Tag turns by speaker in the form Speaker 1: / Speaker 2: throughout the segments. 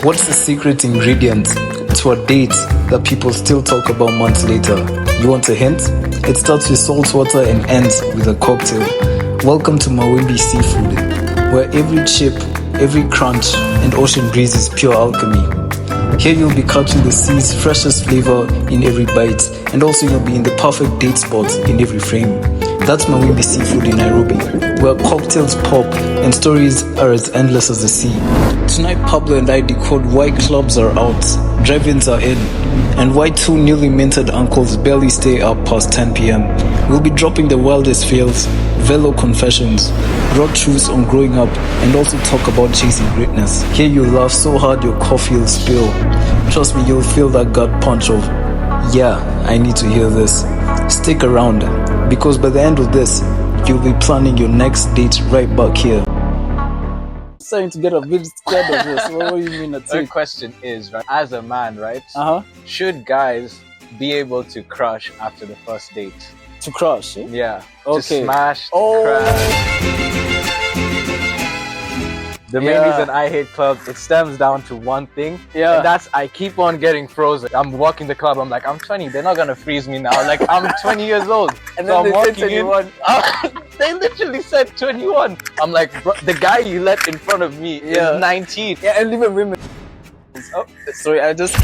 Speaker 1: What's the secret ingredient to a date that people still talk about months later? You want a hint? It starts with salt water and ends with a cocktail. Welcome to Mawimbi Sea Food, where every chip, every crunch, and ocean breeze is pure alchemy. Here you'll be catching the sea's freshest flavor in every bite, and also you'll be in the perfect date spot in every frame. That's Mawimbi Sea Food in Nairobi, where cocktails pop and stories are as endless as the sea. Tonight, Pablo and I decode why clubs are out, drive-ins are in, and why two newly minted uncles barely stay up past 10 p.m. We'll be dropping the wildest fails, velo confessions, raw truths on growing up, and also talk about chasing greatness. Here you'll laugh so hard your coffee will spill. Trust me, you'll feel that gut punch of, yeah, I need to hear this. Stick around, because by the end of this, you'll be planning your next date right back here.
Speaker 2: Starting to get a bit scared of this. What do you mean?
Speaker 3: The question is, right, as a man, right?
Speaker 2: Should
Speaker 3: guys be able to crush after the first date?
Speaker 2: To crush? Eh?
Speaker 3: Yeah.
Speaker 2: Okay.
Speaker 3: To smash, to crash. The main reason I hate clubs, it stems down to one thing.
Speaker 2: Yeah.
Speaker 3: And that's I keep on getting frozen. I'm walking the club, I'm like, I'm 20, they're not gonna freeze me now. Like, I'm 20 years old.
Speaker 2: And
Speaker 3: so
Speaker 2: then
Speaker 3: I'm
Speaker 2: they say 21.
Speaker 3: They literally said 21. I'm like, bro, the guy you let in front of me is 19.
Speaker 2: Yeah, and even women. Oh, sorry, I just...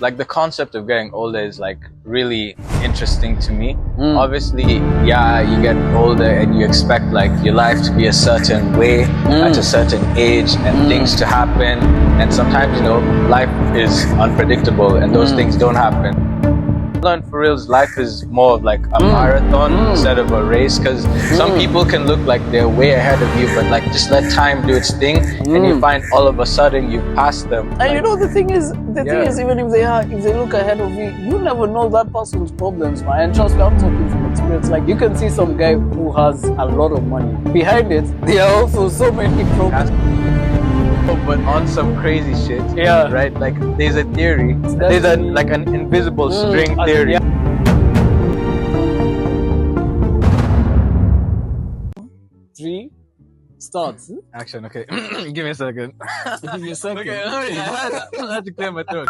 Speaker 3: Like, the concept of getting older is like really interesting to me. Obviously, yeah, you get older and you expect like your life to be a certain way at a certain age and things to happen. And sometimes, you know, life is unpredictable and those things don't happen. Learn for reals, life is more of like a marathon instead of a race, because some people can look like they're way ahead of you, but like just let time do its thing and you find all of a sudden you've passed them.
Speaker 2: And
Speaker 3: like,
Speaker 2: you know the thing is even if they look ahead of you, you never know that person's problems, man. And trust me, I'm talking from experience. Like, you can see some guy who has a lot of money. Behind it, there are also so many problems.
Speaker 3: But on some crazy shit, right? Like, there's a theory,
Speaker 2: There's
Speaker 3: like an invisible string theory.
Speaker 2: 3, start.
Speaker 3: Action, okay. Give me a second.
Speaker 2: Give me a second.
Speaker 3: Okay, I had to clear my throat.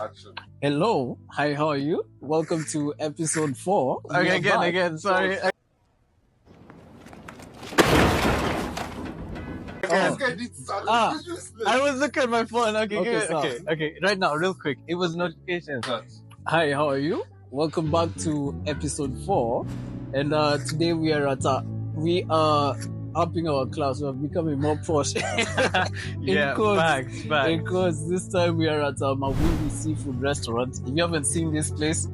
Speaker 3: Action.
Speaker 2: Hello, hi, how are you? Welcome to episode 4.
Speaker 3: Okay, again, sorry. I was looking at my phone. Okay. Right now, real quick. It was notifications.
Speaker 2: Hi, how are you? Welcome back to episode 4. And today we are upping our class. We are becoming more posh.
Speaker 3: Facts.
Speaker 2: Because this time we are at a Mawimbi Sea Food restaurant. If you haven't seen this place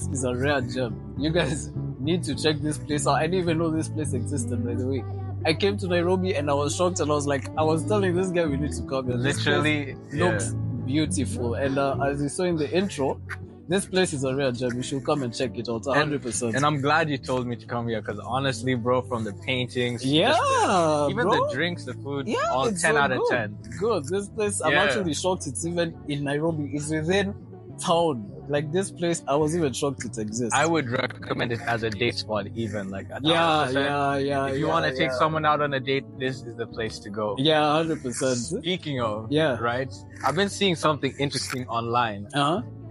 Speaker 2: is a rare gem. You guys need to check this place out. I didn't even know this place existed, by the way. I came to Nairobi and I was shocked, and I was telling this guy we need to come here.
Speaker 3: Literally,
Speaker 2: looks beautiful. And as you saw in the intro, this place is a real gem. You should come and check it out, 100%.
Speaker 3: And I'm glad you told me to come here, because honestly, bro, from the paintings,
Speaker 2: even
Speaker 3: the drinks, the food, all 10
Speaker 2: so
Speaker 3: out of
Speaker 2: good.
Speaker 3: 10.
Speaker 2: Good. This place, I'm actually shocked it's even in Nairobi. It's within town. Like, this place, I was even shocked it exists.
Speaker 3: I would recommend it as a date spot, even like
Speaker 2: If
Speaker 3: you want to take someone out on a date, this is the place to go.
Speaker 2: 100%.
Speaker 3: Speaking of, right? I've been seeing something interesting online,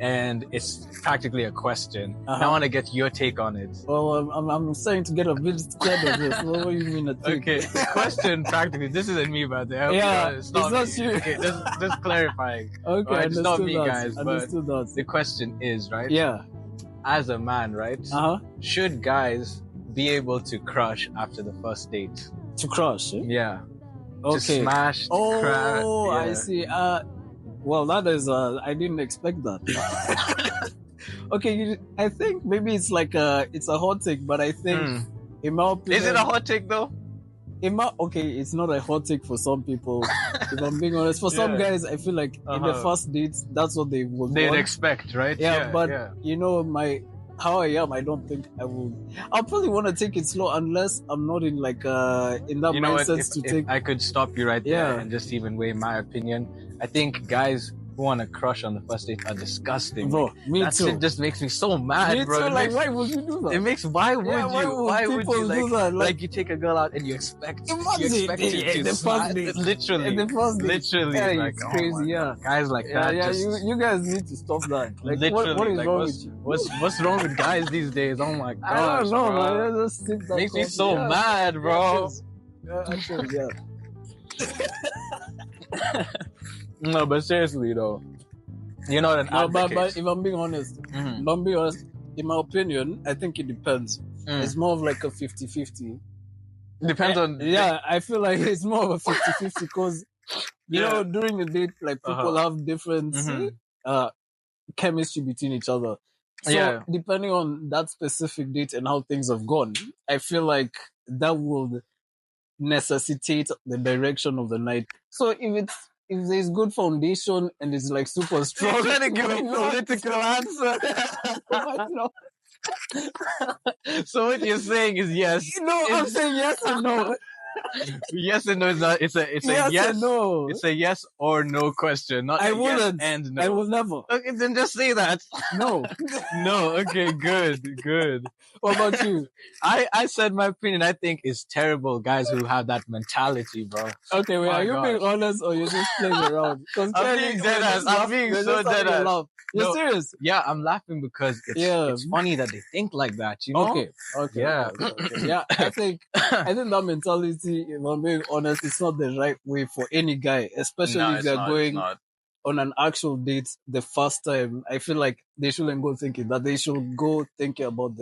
Speaker 3: and it's practically a question. I want to get your take on it.
Speaker 2: Well, I'm starting to get a bit scared of this. What do you mean a take?
Speaker 3: Okay, the question practically. This isn't me, by the way.
Speaker 2: It's not you.
Speaker 3: Okay, just clarifying.
Speaker 2: Okay,
Speaker 3: right? It's not me, guys.
Speaker 2: Understood
Speaker 3: but
Speaker 2: that.
Speaker 3: the question is, right?
Speaker 2: Yeah.
Speaker 3: As a man, right? Should guys be able to crush after the first date?
Speaker 2: To crush? Eh?
Speaker 3: Yeah.
Speaker 2: Okay.
Speaker 3: To smash, to crash.
Speaker 2: I see. Well, that is, I didn't expect that. Okay, I think maybe it's like it's a hot take, but I think in my opinion...
Speaker 3: Is it a hot take though?
Speaker 2: Okay, it's not a hot take for some people. If I'm being honest, for some guys, I feel like in the first date, that's what they would
Speaker 3: They'd
Speaker 2: want.
Speaker 3: expect, right?
Speaker 2: You know, how I am, I don't think I will. I'll probably want to take it slow unless I'm not in like in that mindset to take.
Speaker 3: I could stop you right there and just even weigh my opinion. I think guys who want to crush on the first date are disgusting.
Speaker 2: Bro,
Speaker 3: Like,
Speaker 2: me
Speaker 3: that
Speaker 2: too.
Speaker 3: shit just makes me so mad,
Speaker 2: Me
Speaker 3: bro.
Speaker 2: too.
Speaker 3: It
Speaker 2: Like,
Speaker 3: makes-
Speaker 2: why would you do that?
Speaker 3: It makes why would
Speaker 2: Yeah,
Speaker 3: you? Why would
Speaker 2: people
Speaker 3: you
Speaker 2: do that?
Speaker 3: like you take a girl out and you expect
Speaker 2: Imagine
Speaker 3: to
Speaker 2: the
Speaker 3: smile
Speaker 2: first date.
Speaker 3: literally
Speaker 2: The first date.
Speaker 3: literally
Speaker 2: Yeah,
Speaker 3: like
Speaker 2: it's
Speaker 3: oh
Speaker 2: crazy.
Speaker 3: my
Speaker 2: Yeah,
Speaker 3: God. Guys like
Speaker 2: yeah,
Speaker 3: that
Speaker 2: yeah.
Speaker 3: just
Speaker 2: You guys need to stop that. Like,
Speaker 3: literally
Speaker 2: what is
Speaker 3: like
Speaker 2: wrong with you?
Speaker 3: what's wrong with guys these days? Oh my gosh,
Speaker 2: I don't know,
Speaker 3: bro.
Speaker 2: man. Just sip that
Speaker 3: Makes me
Speaker 2: coffee.
Speaker 3: so
Speaker 2: Yeah.
Speaker 3: mad, bro.
Speaker 2: Yeah, actually, yeah.
Speaker 3: No, but seriously though, you're not an
Speaker 2: No,
Speaker 3: advocate.
Speaker 2: but if I'm being honest, in my opinion, I think it depends. It's more of like a 50-50.
Speaker 3: Depends on
Speaker 2: Yeah, I feel like it's more of a 50-50 because, you
Speaker 3: Yeah.
Speaker 2: know, during the date, like people have different chemistry between each other. So
Speaker 3: Yeah.
Speaker 2: depending on that specific date and how things have gone, I feel like that would necessitate the direction of the night. So if there's good foundation and it's like super strong,
Speaker 3: I'm trying to give a
Speaker 2: why not?
Speaker 3: political answer.
Speaker 2: Why not?
Speaker 3: So what you're saying is yes.
Speaker 2: No, I'm saying yes and no.
Speaker 3: Yes and no is not. It's a
Speaker 2: Yes and no.
Speaker 3: It's a yes or no question, not
Speaker 2: I
Speaker 3: a yes
Speaker 2: wouldn't.
Speaker 3: and no.
Speaker 2: I will never.
Speaker 3: Okay, then just say that.
Speaker 2: No.
Speaker 3: No. Okay. Good.
Speaker 2: What about you?
Speaker 3: I said my opinion. I think it's terrible guys who have that mentality, bro.
Speaker 2: Okay, wait,
Speaker 3: Oh
Speaker 2: are you
Speaker 3: gosh.
Speaker 2: being honest or you're just playing around? Because
Speaker 3: I'm being dead ass. I'm being so dead ass.
Speaker 2: You're
Speaker 3: No.
Speaker 2: serious?
Speaker 3: Yeah, I'm laughing because it's funny that they think like that. You know?
Speaker 2: Okay.
Speaker 3: Yeah.
Speaker 2: Okay. Yeah, I think that mentality, if I'm being honest, it's not the right way for any guy, especially
Speaker 3: No,
Speaker 2: if
Speaker 3: it's
Speaker 2: they're
Speaker 3: not,
Speaker 2: going
Speaker 3: it's not.
Speaker 2: on an actual date the first time. I feel like they shouldn't go thinking that. They should go thinking about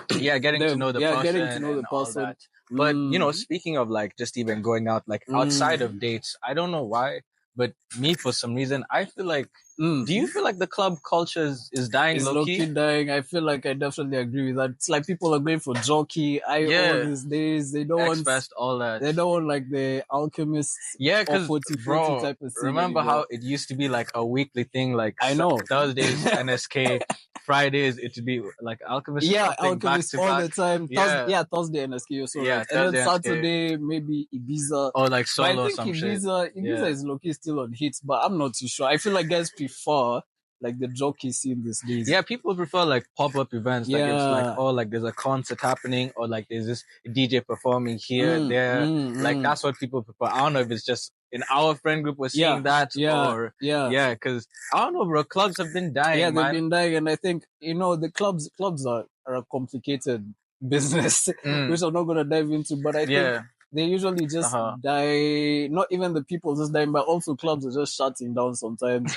Speaker 3: Getting to know the person.
Speaker 2: getting to know the
Speaker 3: and all
Speaker 2: person.
Speaker 3: that. But you know, speaking of like just even going out like outside of dates, I don't know why, but me for some reason I feel like. Do you feel like the club culture is dying
Speaker 2: It's
Speaker 3: low-key?
Speaker 2: low-key dying. I feel like I definitely agree with that. It's like people are going for jockey, IO these days. They don't want
Speaker 3: X-Fest, all that.
Speaker 2: They don't want like the alchemist.
Speaker 3: Yeah, because
Speaker 2: 40
Speaker 3: bro,
Speaker 2: type of scene
Speaker 3: remember
Speaker 2: anymore.
Speaker 3: how it used to be like a weekly thing? Like
Speaker 2: I know.
Speaker 3: Thursdays NSK, Fridays it'd be like alchemist.
Speaker 2: Yeah,
Speaker 3: something
Speaker 2: alchemist
Speaker 3: back to
Speaker 2: all
Speaker 3: back.
Speaker 2: the time.
Speaker 3: Yeah.
Speaker 2: Thursday NSK also.
Speaker 3: Yeah,
Speaker 2: right. And then
Speaker 3: Thursday NSK.
Speaker 2: Saturday maybe Ibiza.
Speaker 3: Or like
Speaker 2: But I
Speaker 3: solo or
Speaker 2: think
Speaker 3: some shit.
Speaker 2: Ibiza is low-key still on hits, but I'm not too sure. I feel like guys prefer like the jockey scene these days.
Speaker 3: Yeah, people prefer like pop-up events. Like it's like, oh, like there's a concert happening or like there's this DJ performing here, there. Like that's what people prefer. I don't know if it's just in our friend group we're seeing that or because I don't know, bro. Clubs have been dying.
Speaker 2: Yeah,
Speaker 3: man.
Speaker 2: they've been dying, and I think the clubs are a complicated business, which I'm not gonna dive into. But I think they usually just die. Not even the people just dying, but also clubs are just shutting down sometimes.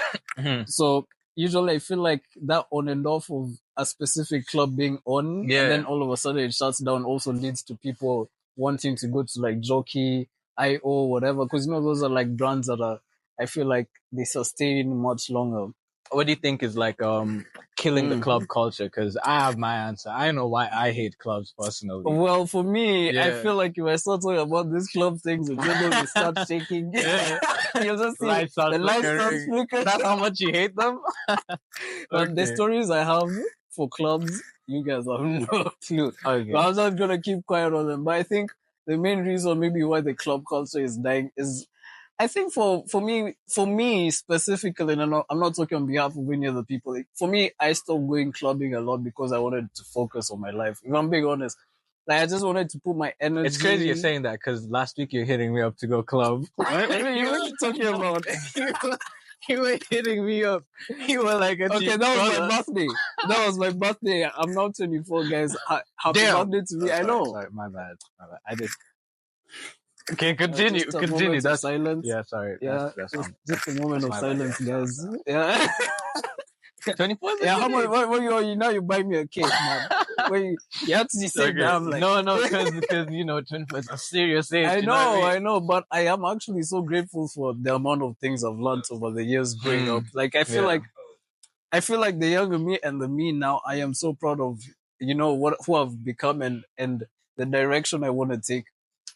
Speaker 2: So usually I feel like that on and off of a specific club being on, and then all of a sudden it shuts down also leads to people wanting to go to like jockey, IO, whatever, because those are like brands that are, I feel like they sustain much longer.
Speaker 3: What do you think is like killing the club culture? Because I have my answer. I know why I hate clubs personally.
Speaker 2: Well, for me, I feel like if I start talking about these club things, the tables will start shaking. You'll just see the lights start flickering.
Speaker 3: That's how much you hate them?
Speaker 2: But the stories I have for clubs, you guys have no clue.
Speaker 3: Okay.
Speaker 2: But I'm not going to keep quiet on them. But I think the main reason maybe why the club culture is dying is, I think for me specifically, and I'm not talking on behalf of any other people. Like, for me, I stopped going clubbing a lot because I wanted to focus on my life. If I'm being honest, like I just wanted to put my energy.
Speaker 3: It's crazy you're saying that because last week you're hitting me up to go club.
Speaker 2: What are you talking about?
Speaker 3: You were hitting me up. You were like,
Speaker 2: okay, that was my birthday. That was my birthday. I'm now 24, guys. Happy birthday to me. I know.
Speaker 3: Sorry, my bad. I did. Okay, continue. That's
Speaker 2: silence.
Speaker 3: Yeah, sorry.
Speaker 2: Yeah, just a moment of silence, guys. Yeah.
Speaker 3: 24.
Speaker 2: Yeah, how much? What you now? You buy me a cake, man. You have to say that. I'm like,
Speaker 3: no, because 24 is a serious age.
Speaker 2: I know, but I am actually so grateful for the amount of things I've learned over the years growing up. Like I feel like the younger me and the me now, I am so proud of who I've become and the direction I want to take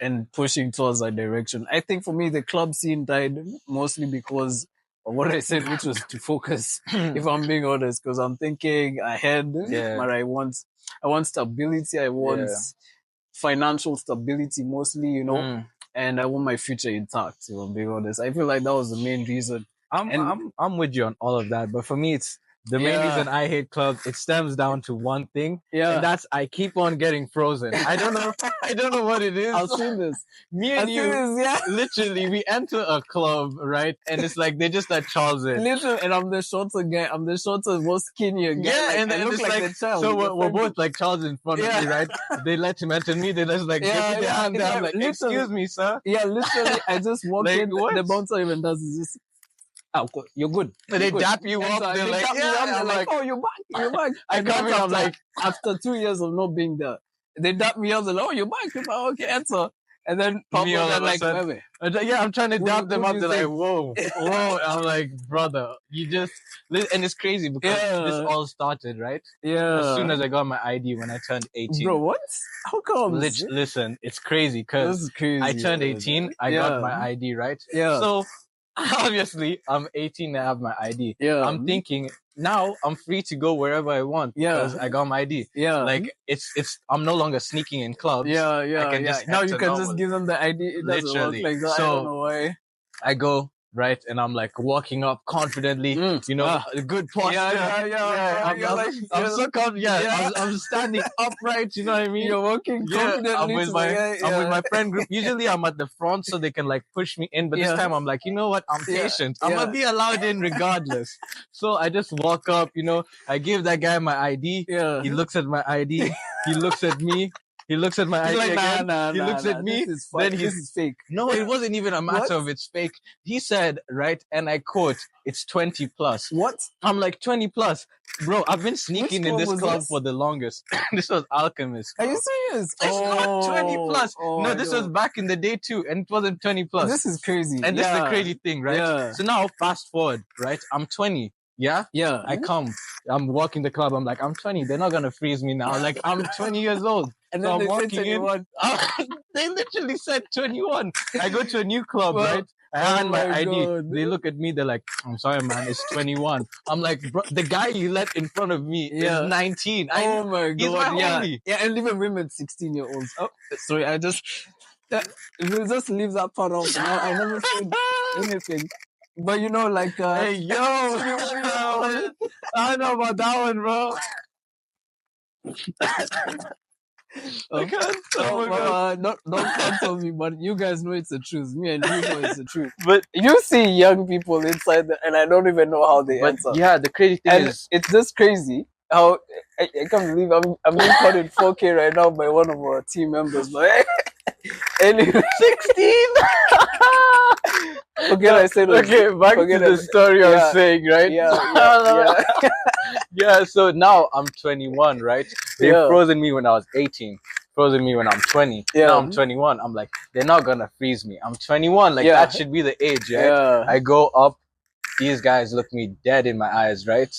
Speaker 2: and pushing towards that direction. I think for me the club scene died mostly because of what I said, which was to focus. If I'm being honest, because I'm thinking ahead. But I want stability. I want financial stability mostly, and I want my future intact. If I'm being honest, I feel like that was the main reason.
Speaker 3: I'm with you on all of that, but for me, it's the main
Speaker 2: Yeah.
Speaker 3: reason I hate clubs. It stems down to one thing,
Speaker 2: Yeah.
Speaker 3: and that's I keep on getting frozen. I don't know what it is.
Speaker 2: I've seen this.
Speaker 3: Me
Speaker 2: I've
Speaker 3: and
Speaker 2: seen
Speaker 3: you,
Speaker 2: this, yeah.
Speaker 3: literally, we enter a club, right, and it's like they just let Charles in.
Speaker 2: Literally, and I'm the shorter guy. I'm the shorter, most skinnier guy.
Speaker 3: Yeah,
Speaker 2: like,
Speaker 3: and
Speaker 2: I
Speaker 3: then
Speaker 2: look
Speaker 3: it's
Speaker 2: like
Speaker 3: like,
Speaker 2: the child.
Speaker 3: so
Speaker 2: the
Speaker 3: we're
Speaker 2: friend
Speaker 3: both
Speaker 2: group.
Speaker 3: like Charles in front of
Speaker 2: Yeah.
Speaker 3: me, right? They let him enter me. They just like
Speaker 2: Yeah,
Speaker 3: they put their
Speaker 2: yeah,
Speaker 3: hand
Speaker 2: it's
Speaker 3: down,
Speaker 2: like,
Speaker 3: like,
Speaker 2: literally.
Speaker 3: excuse me, sir.
Speaker 2: Yeah, literally, I just walk
Speaker 3: Like,
Speaker 2: in.
Speaker 3: what?
Speaker 2: The bouncer even does is just, oh, you're good.
Speaker 3: And they
Speaker 2: You're good.
Speaker 3: dap you
Speaker 2: And
Speaker 3: up.
Speaker 2: so
Speaker 3: They're
Speaker 2: they
Speaker 3: like,
Speaker 2: tap me
Speaker 3: yeah.
Speaker 2: up, they're
Speaker 3: I'm
Speaker 2: like, oh, you're back, you're back.
Speaker 3: I
Speaker 2: And
Speaker 3: come
Speaker 2: that's
Speaker 3: in, I'm
Speaker 2: after-
Speaker 3: like,
Speaker 2: after 2 years of not being there, they dap me up, they're like, oh, you're back, okay, enter. And then Pablo,
Speaker 3: all
Speaker 2: they're
Speaker 3: of a
Speaker 2: like,
Speaker 3: sudden-
Speaker 2: wait.
Speaker 3: yeah, I'm trying to
Speaker 2: What
Speaker 3: dap them
Speaker 2: do
Speaker 3: up.
Speaker 2: you
Speaker 3: They're like,
Speaker 2: think?
Speaker 3: whoa. I'm like, brother, you just, and it's crazy because
Speaker 2: Yeah.
Speaker 3: this all started, right?
Speaker 2: Yeah.
Speaker 3: As soon as I got my ID when I turned 18.
Speaker 2: Bro, what? How come?
Speaker 3: Listen, it's crazy
Speaker 2: This
Speaker 3: because
Speaker 2: is crazy.
Speaker 3: I turned 18, I got my ID, right?
Speaker 2: Yeah.
Speaker 3: So obviously I'm 18 and I have my ID.
Speaker 2: Yeah.
Speaker 3: I'm thinking now I'm free to go wherever I want
Speaker 2: Yeah.
Speaker 3: because I got my ID.
Speaker 2: Yeah.
Speaker 3: Like it's I'm no longer sneaking in clubs.
Speaker 2: Yeah,
Speaker 3: I can just
Speaker 2: now you
Speaker 3: enter
Speaker 2: can just
Speaker 3: normally.
Speaker 2: give them the ID. It doesn't
Speaker 3: Literally.
Speaker 2: work like that. I
Speaker 3: So-
Speaker 2: don't know why.
Speaker 3: I go right and I'm like walking up confidently, you know, a good posture. I'm so confident. Yeah. I'm standing upright. You know what I mean?
Speaker 2: You're walking confidently.
Speaker 3: I'm with
Speaker 2: to
Speaker 3: my
Speaker 2: the guy,
Speaker 3: I'm with my friend group. Usually I'm at the front so they can like push me in, but this
Speaker 2: Yeah.
Speaker 3: time I'm like, you know what? I'm
Speaker 2: Yeah.
Speaker 3: patient. I'm
Speaker 2: Yeah.
Speaker 3: gonna be allowed in regardless. So I just walk up. You know, I give that guy my ID.
Speaker 2: Yeah.
Speaker 3: He looks at my ID. He looks at me. He looks at my
Speaker 2: He's
Speaker 3: ID
Speaker 2: like,
Speaker 3: again.
Speaker 2: nah,
Speaker 3: He looks at me.
Speaker 2: This is
Speaker 3: Then
Speaker 2: fake. This is fake.
Speaker 3: No, it wasn't even a matter
Speaker 2: What?
Speaker 3: of it's fake. He said, right, and I quote, it's 20 plus.
Speaker 2: What?
Speaker 3: I'm like, 20 plus. Bro, I've been sneaking in
Speaker 2: club
Speaker 3: this
Speaker 2: was
Speaker 3: club
Speaker 2: this?
Speaker 3: for the longest. This was Alchemist.
Speaker 2: Are
Speaker 3: bro.
Speaker 2: you serious?
Speaker 3: It's not 20 plus.
Speaker 2: Oh,
Speaker 3: No,
Speaker 2: I
Speaker 3: this
Speaker 2: know.
Speaker 3: was back in the day too, and it wasn't 20 plus.
Speaker 2: This is crazy.
Speaker 3: And this is the
Speaker 2: Yeah.
Speaker 3: crazy thing, right?
Speaker 2: Yeah.
Speaker 3: So now, fast forward, right? I'm 20. Yeah?
Speaker 2: Yeah.
Speaker 3: I'm walking the club. I'm like, I'm 20. They're not going to freeze me now. Like, I'm 20 years old.
Speaker 2: And
Speaker 3: So
Speaker 2: then
Speaker 3: I'm
Speaker 2: they say
Speaker 3: walking in.
Speaker 2: 21.
Speaker 3: They literally said 21. I go to a new club,
Speaker 2: Well,
Speaker 3: right? I hand my
Speaker 2: my
Speaker 3: ID.
Speaker 2: God.
Speaker 3: They look at me. They're like, I'm sorry, man. It's 21. I'm like, bro, the guy you let in front of me
Speaker 2: Yeah.
Speaker 3: is 19.
Speaker 2: Oh my God.
Speaker 3: he's my
Speaker 2: yeah.
Speaker 3: homie.
Speaker 2: Yeah, and even women 16-year-olds. Oh, sorry, I just we'll just leave that part off. Now I never said anything. But you know, like
Speaker 3: Hey, yo. I don't know about that one, bro. I can't. Oh my God.
Speaker 2: don't cancel me, but you guys know it's the truth. Me and you know it's the truth.
Speaker 3: But
Speaker 2: You see young people inside and I don't even know how they
Speaker 3: But
Speaker 2: enter.
Speaker 3: yeah, the crazy thing
Speaker 2: And
Speaker 3: is,
Speaker 2: it's just crazy how I can't believe I'm being caught in 4K right now by one of our team members. But anyway,
Speaker 3: 16.
Speaker 2: forget I said it.
Speaker 3: Okay, back
Speaker 2: Forget
Speaker 3: to the
Speaker 2: it.
Speaker 3: story I
Speaker 2: Yeah.
Speaker 3: was saying, right?
Speaker 2: Yeah.
Speaker 3: Yeah, so now I'm 21, right? They've
Speaker 2: Yeah.
Speaker 3: frozen me when I was 18. Frozen me when I'm 20.
Speaker 2: Yeah.
Speaker 3: Now I'm 21. I'm like, they're not gonna freeze me. I'm 21. Like,
Speaker 2: Yeah.
Speaker 3: that should be the age, right?
Speaker 2: Yeah.
Speaker 3: I go up. These guys look me dead in my eyes, right?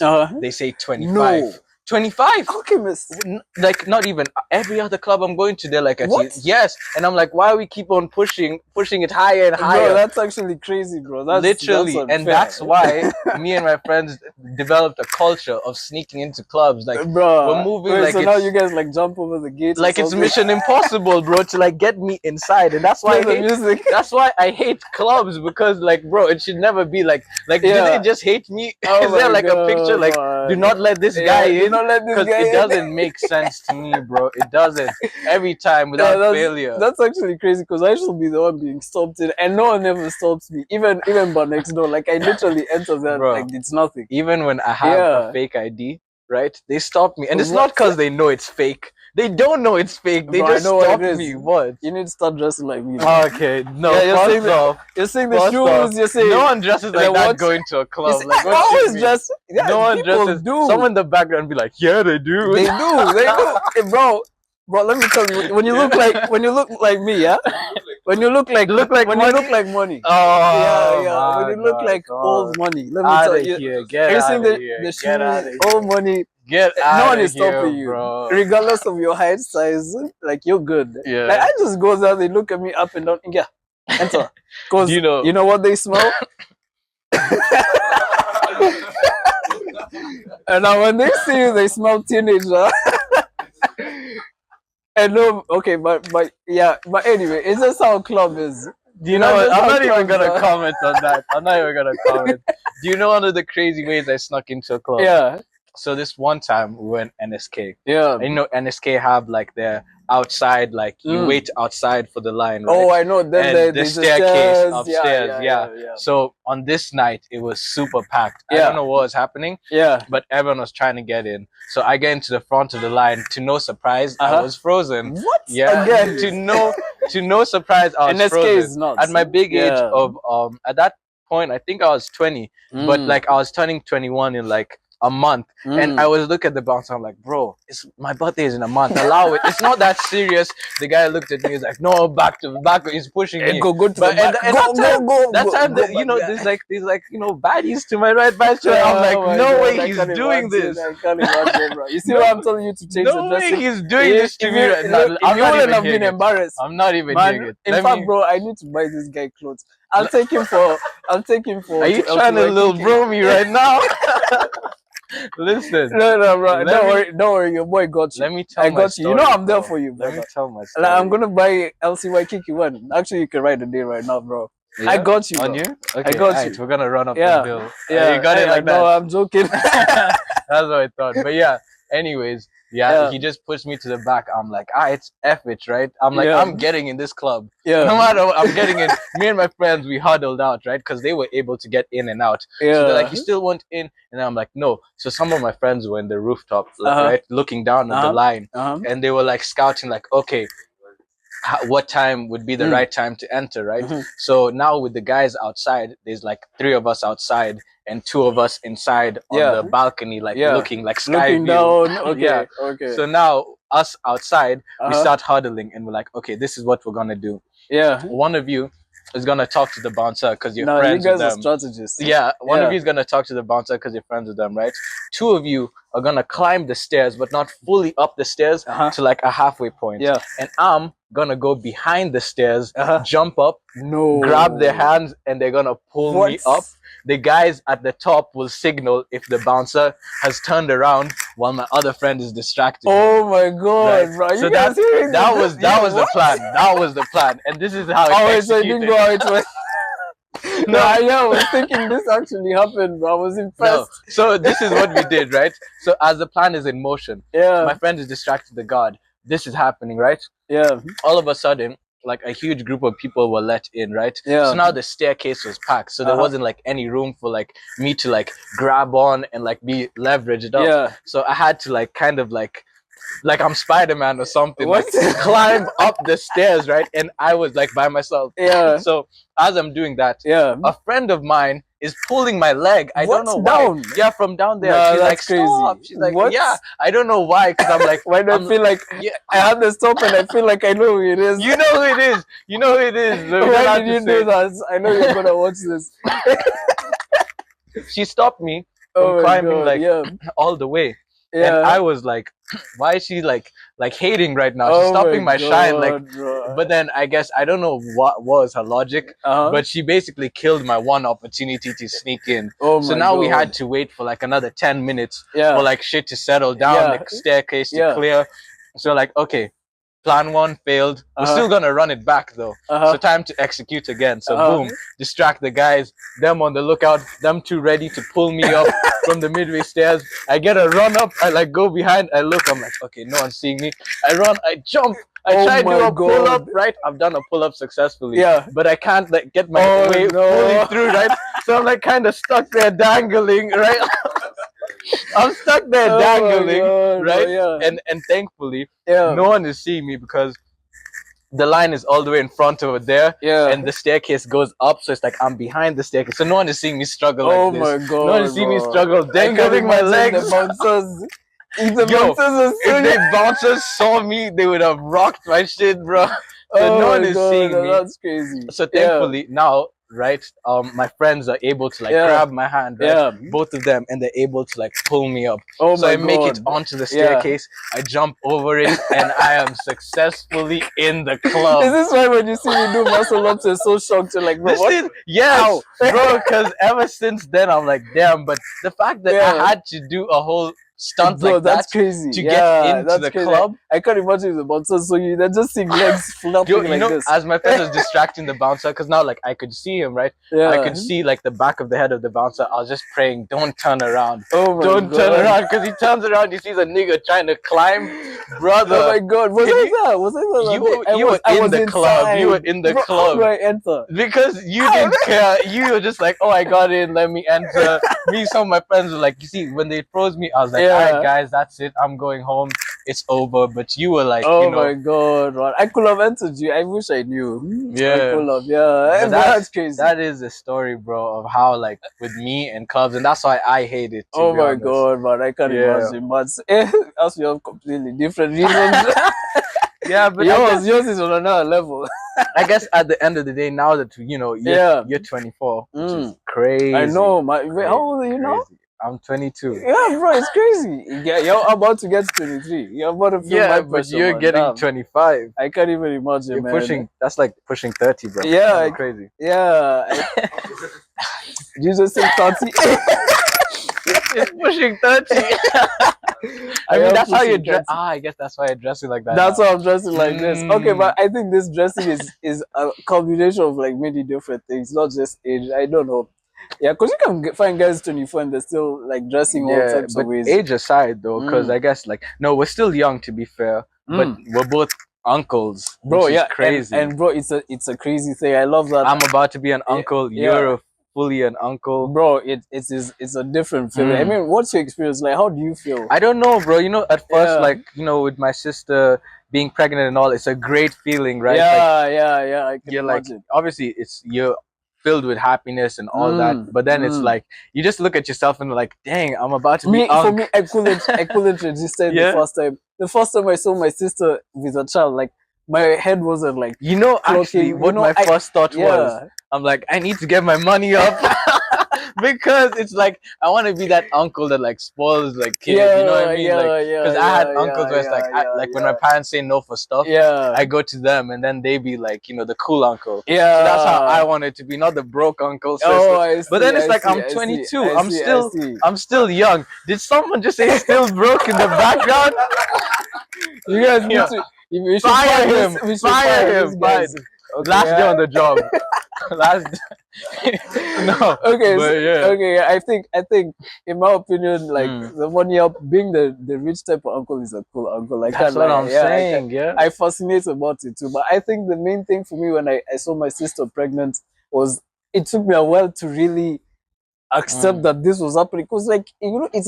Speaker 3: They say 25.
Speaker 2: No.
Speaker 3: 25?
Speaker 2: Alchemist.
Speaker 3: Like, not even every other club I'm going to, they're like,
Speaker 2: What?
Speaker 3: yes. And I'm like, why do we keep on pushing it higher and higher?
Speaker 2: Bro, that's actually crazy, bro.
Speaker 3: Literally,
Speaker 2: that's
Speaker 3: and that's why me and my friends developed a culture of sneaking into clubs. Like,
Speaker 2: bro,
Speaker 3: we're moving
Speaker 2: wait,
Speaker 3: like
Speaker 2: so now
Speaker 3: it's-
Speaker 2: you guys like jump over the gate.
Speaker 3: like it's Mission Impossible, bro, to like get me inside. And that's why
Speaker 2: Play the music.
Speaker 3: that's why I hate clubs, because like, bro, it should never be like
Speaker 2: Yeah.
Speaker 3: do they just hate me?
Speaker 2: Oh
Speaker 3: Is there
Speaker 2: my
Speaker 3: like a picture like,
Speaker 2: God.
Speaker 3: do not let this
Speaker 2: Yeah,
Speaker 3: guy
Speaker 2: do
Speaker 3: in?
Speaker 2: not let this
Speaker 3: Because
Speaker 2: guy
Speaker 3: it
Speaker 2: in.
Speaker 3: doesn't make sense to me, bro. It doesn't. Every time without failure.
Speaker 2: That's actually crazy because I should be the one being stopped in, and no one ever stops me. Even but next door, like I literally enter there
Speaker 3: Bro.
Speaker 2: like it's nothing.
Speaker 3: Even when I have
Speaker 2: Yeah.
Speaker 3: a fake ID, right? They stop me. And it's
Speaker 2: What?
Speaker 3: not because they know it's fake. They don't know it's fake. They
Speaker 2: Bro, I
Speaker 3: just
Speaker 2: know what
Speaker 3: stop
Speaker 2: it is.
Speaker 3: me. What?
Speaker 2: You need to start dressing like me.
Speaker 3: Okay, no,
Speaker 2: Yeah, you're saying
Speaker 3: first off,
Speaker 2: You're seeing the
Speaker 3: first off,
Speaker 2: shoes. You're saying
Speaker 3: no one dresses like
Speaker 2: the
Speaker 3: that
Speaker 2: what?
Speaker 3: going to a
Speaker 2: You
Speaker 3: club.
Speaker 2: see,
Speaker 3: Like,
Speaker 2: I
Speaker 3: what you
Speaker 2: always
Speaker 3: mean?
Speaker 2: dress. Yeah,
Speaker 3: No one
Speaker 2: people
Speaker 3: dresses.
Speaker 2: do.
Speaker 3: Someone in the background be like, yeah, they do.
Speaker 2: They do. They do. Hey, bro, let me tell you. When you look like me, yeah. When you look like when you look like money.
Speaker 3: Oh,
Speaker 2: Yeah. When you look
Speaker 3: my
Speaker 2: like
Speaker 3: God.
Speaker 2: old money. Let me
Speaker 3: Out
Speaker 2: tell
Speaker 3: of
Speaker 2: you.
Speaker 3: here. Get
Speaker 2: Are you
Speaker 3: out
Speaker 2: seeing
Speaker 3: of here.
Speaker 2: the
Speaker 3: Get out of
Speaker 2: shoes,
Speaker 3: here.
Speaker 2: old money?
Speaker 3: Get
Speaker 2: No
Speaker 3: out
Speaker 2: one
Speaker 3: of
Speaker 2: is stopping
Speaker 3: here,
Speaker 2: you,
Speaker 3: bro.
Speaker 2: regardless of your height, size. Like you're good.
Speaker 3: Yeah.
Speaker 2: Like I just go there, they look at me up and down. Yeah, enter. Cause
Speaker 3: You know-
Speaker 2: you know what they smell. And now when they see you, they smell teenager. And no, okay, but yeah, but anyway, it's just how club is.
Speaker 3: Do you know what?
Speaker 2: That's
Speaker 3: I'm
Speaker 2: how
Speaker 3: not even
Speaker 2: clubs
Speaker 3: gonna
Speaker 2: are.
Speaker 3: comment on that. I'm not even gonna comment. Do you know one of the crazy ways I snuck into a club?
Speaker 2: Yeah.
Speaker 3: So this one time we went NSK.
Speaker 2: Yeah.
Speaker 3: And you know NSK have like their outside, like you wait outside for the line, right?
Speaker 2: Oh, I know. Then
Speaker 3: And the
Speaker 2: there's the
Speaker 3: staircase
Speaker 2: stairs.
Speaker 3: upstairs, yeah. So on this night it was super packed. I don't know what was happening,
Speaker 2: Yeah.
Speaker 3: but everyone was trying to get in. So I get into the front of the line. To no surprise, I was frozen.
Speaker 2: What?
Speaker 3: Yeah.
Speaker 2: Again?
Speaker 3: To no surprise, I was
Speaker 2: NSK
Speaker 3: frozen.
Speaker 2: is not.
Speaker 3: At my big age of at that point, I think I was 20, but like I was turning 21 in like a month, and I was looking at the bouncer. I'm like, bro, my birthday is in a month. Allow it. It's not that serious. The guy looked at me. He's like, no, back to back. He's pushing me.
Speaker 2: Go to the back.
Speaker 3: That time, you know, there's like you know baddies to my right, baddies to my. I'm like, no way, he's doing this.
Speaker 2: I can't imagine, bro. You see why I'm telling you to change the
Speaker 3: No
Speaker 2: dressing?
Speaker 3: way, he's doing this to me right now.
Speaker 2: You wouldn't have been embarrassed.
Speaker 3: I'm not even
Speaker 2: Man,
Speaker 3: hearing it.
Speaker 2: in fact, bro, I need to buy this guy clothes. I'll take him for.
Speaker 3: Are you trying to little bro me right now? Listen.
Speaker 2: No, bro. Don't worry. Your boy got you.
Speaker 3: Let me tell
Speaker 2: I
Speaker 3: my
Speaker 2: got you. You
Speaker 3: story,
Speaker 2: know I'm there
Speaker 3: bro.
Speaker 2: for you, bro.
Speaker 3: Let me tell my story.
Speaker 2: Like, I'm gonna buy LCY Kiki one. Actually, you can write the day right now, bro.
Speaker 3: Yeah?
Speaker 2: I got you, bro.
Speaker 3: On you? Okay,
Speaker 2: I got
Speaker 3: right,
Speaker 2: you.
Speaker 3: we're gonna run up the bill.
Speaker 2: Yeah,
Speaker 3: you got it like that.
Speaker 2: No, I'm joking.
Speaker 3: That's what I thought. But yeah, anyways, he just pushed me to the back. I'm like, it's F it, right? I'm like, I'm getting in this club.
Speaker 2: Yeah.
Speaker 3: No matter what, I'm getting in. Me and my friends, we huddled out, right? Because they were able to get in and out.
Speaker 2: Yeah.
Speaker 3: So they're like, you still want in? And I'm like, no. So some of my friends were in the rooftop, right? Looking down at the line. And they were like scouting, like, okay, what time would be the right time to enter, right? So now with the guys outside, there's like 3 of us outside and 2 of us inside on the balcony, like looking like sky
Speaker 2: looking
Speaker 3: view.
Speaker 2: down. Okay. Okay.
Speaker 3: So now us outside, we start huddling and we're like, okay, this is what we're gonna do.
Speaker 2: Yeah.
Speaker 3: One of you is gonna talk to the bouncer because you're friends
Speaker 2: you guys
Speaker 3: with them.
Speaker 2: are strategists.
Speaker 3: Yeah, one of you is gonna talk to the bouncer because you're friends with them, right? 2 of you are gonna climb the stairs, but not fully up the stairs to like a halfway point.
Speaker 2: Yeah.
Speaker 3: And I'm gonna go behind the stairs, jump up,
Speaker 2: No.
Speaker 3: grab their hands, and they're gonna pull me up. The guys at the top will signal if the bouncer has turned around while my other friend is distracted.
Speaker 2: Oh my god, right? Bro!
Speaker 3: So that was the plan. That was the plan, and this is how it executed.
Speaker 2: So it didn't go how it was. No, I was thinking this actually happened, bro. I was impressed.
Speaker 3: No. So this is what we did, right? So as the plan is in motion, my friend is distracted the guard. This is happening, right?
Speaker 2: Yeah.
Speaker 3: All of a sudden, like a huge group of people were let in, right?
Speaker 2: Yeah.
Speaker 3: So now the staircase was packed, so there wasn't like any room for like me to like grab on and like be leveraged up.
Speaker 2: Yeah.
Speaker 3: So I had to like kind of like I'm Spider-Man or something.
Speaker 2: What?
Speaker 3: Like, climb up the stairs, right? And I was like by myself.
Speaker 2: Yeah.
Speaker 3: So as I'm doing that, a friend of mine is pulling my leg. I don't know why. Yeah, from down there.
Speaker 2: No,
Speaker 3: she's like, stop.
Speaker 2: crazy.
Speaker 3: She's like,
Speaker 2: what?
Speaker 3: yeah. I don't know why, because I'm like,
Speaker 2: why do I feel like I have to stop and I feel like I know who it is?
Speaker 3: You know who it is. You know who it is. So
Speaker 2: why did you do that? I know you're gonna watch this.
Speaker 3: She stopped me from climbing all the way. Yeah. And I was like, why is she like hating right now? She's stopping my shine. Like,
Speaker 2: bro.
Speaker 3: But then I guess I don't know what was her logic, but she basically killed my one opportunity to sneak in. So now we had to wait for like another 10 minutes for like shit to settle down, the staircase to clear. So like, okay, plan 1 failed. We're still gonna run it back though. So time to execute again. So boom, distract the guys, them on the lookout, them 2 ready to pull me up from the midway stairs. I get a run up, I like go behind, I look, I'm like, okay, no one's seeing me. I run, I jump, I try to do a pull up, right? I've done a pull up successfully. Yeah. But I can't like get my way fully through, right? So I'm like kind of stuck there dangling, right? I'm stuck there dangling, right? And thankfully, no one is seeing me because the line is all the way in front over there, and the staircase goes up, so it's like I'm behind the staircase, so no one is seeing me struggle like this.
Speaker 2: Oh my god!
Speaker 3: No one is seeing me struggle, dangling my legs.
Speaker 2: The bouncers,
Speaker 3: if the bouncers saw me, they would have rocked my shit, bro. So no one is seeing me.
Speaker 2: That's crazy.
Speaker 3: So thankfully now, right, my friends are able to like grab my hand, right, both of them, and they're able to like pull me up. So I make it onto the staircase, I jump over it, and I am successfully in the club.
Speaker 2: Is this why when you see me do muscle ups, you're so shocked? You're like, bro, what?
Speaker 3: Yes, bro, because ever since then I'm like, damn. But the fact that I had to do a whole stunt
Speaker 2: Bro,
Speaker 3: like
Speaker 2: that's
Speaker 3: that
Speaker 2: crazy.
Speaker 3: to get into the
Speaker 2: crazy.
Speaker 3: club.
Speaker 2: I can't imagine the bouncer. So you then just see legs flopping
Speaker 3: You
Speaker 2: like
Speaker 3: know,
Speaker 2: this.
Speaker 3: as my friend was distracting the bouncer, because now like I could see him, right?
Speaker 2: Yeah.
Speaker 3: I could see like the back of the head of the bouncer. I was just praying, don't turn around.
Speaker 2: Oh my
Speaker 3: Don't
Speaker 2: God.
Speaker 3: turn around, because he turns around, he sees a nigga trying to climb. Brother.
Speaker 2: Oh my God. Was I there? Was I there?
Speaker 3: You were in the club. You were in the
Speaker 2: Bro,
Speaker 3: club.
Speaker 2: how do I enter?
Speaker 3: Because you didn't care. You were just like, oh, I got in, let me enter. Me, some of my friends were like, you see, when they froze me, I was like, all right, guys, that's it. I'm going home. It's over. But you were like,
Speaker 2: oh
Speaker 3: you know.
Speaker 2: my God, man. I could have entered you. I wish I knew.
Speaker 3: Yeah.
Speaker 2: I could have, yeah.
Speaker 3: But
Speaker 2: That's crazy.
Speaker 3: That is the story, bro, of how, like, with me and clubs. And that's why I hate it, to be honest.
Speaker 2: God, man. I can't imagine. But as we have completely different reasons.
Speaker 3: Yeah, but
Speaker 2: yours is on another level.
Speaker 3: I guess at the end of the day, now that you know you're 24, which is crazy.
Speaker 2: I know, man. How old are you now?
Speaker 3: I'm 22.
Speaker 2: Yeah, bro, it's crazy. Yeah, you're about to get 23. You're about to feel my pressure,
Speaker 3: but you're
Speaker 2: man.
Speaker 3: getting
Speaker 2: Damn.
Speaker 3: 25.
Speaker 2: I can't even imagine,
Speaker 3: You're
Speaker 2: man.
Speaker 3: pushing. That's like pushing 30, bro.
Speaker 2: Yeah,
Speaker 3: that's crazy.
Speaker 2: Yeah. You just say 30.
Speaker 3: It's pushing 30. I mean, that's how you dress. I guess that's why you're dressing like that.
Speaker 2: That's why I'm dressing like this. Okay, but I think this dressing is a combination of like many different things, not just age. I don't know. Yeah, because you can find guys 24 and they're still like dressing all types of ways.
Speaker 3: Age aside, though, because I guess like no, we're still young to be fair, but we're both uncles,
Speaker 2: bro.
Speaker 3: Which is crazy.
Speaker 2: And bro, it's a crazy thing. I love that.
Speaker 3: I'm about to be an uncle. You're fully an uncle,
Speaker 2: bro. It's a different feeling. I mean, what's your experience like? How do you feel?
Speaker 3: I don't know, bro. You know, at first, like you know, with my sister being pregnant and all, it's a great feeling, right?
Speaker 2: Yeah. I can
Speaker 3: you're
Speaker 2: imagine.
Speaker 3: like, obviously, you're filled with happiness and all that, but then it's like you just look at yourself and like, dang, I'm about to be.
Speaker 2: For me, I couldn't register the first time. The first time I saw my sister with a child, like my head wasn't like.
Speaker 3: You know, actually, what my first thought was, I'm like, I need to get my money up. Because it's like I want to be that uncle that like spoils like kids, you know what I mean? Because I had uncles where it's like when my parents say no for stuff, I go to them and then they be like, you know, the cool uncle. So that's how I wanted to be, not the broke uncle. But then it's like I'm 22. I'm still young. Did someone just say still broke in the background?
Speaker 2: You guys need to. We should
Speaker 3: fire him. Fire him. Okay, last day on the job. No.
Speaker 2: Okay. Okay. I think in my opinion, like the money up, being the rich type of uncle is a cool uncle. Like
Speaker 3: that's what I'm saying. I
Speaker 2: fascinate about it too. But I think the main thing for me when I saw my sister pregnant was it took me a while to really accept that this was happening, because like, you know, it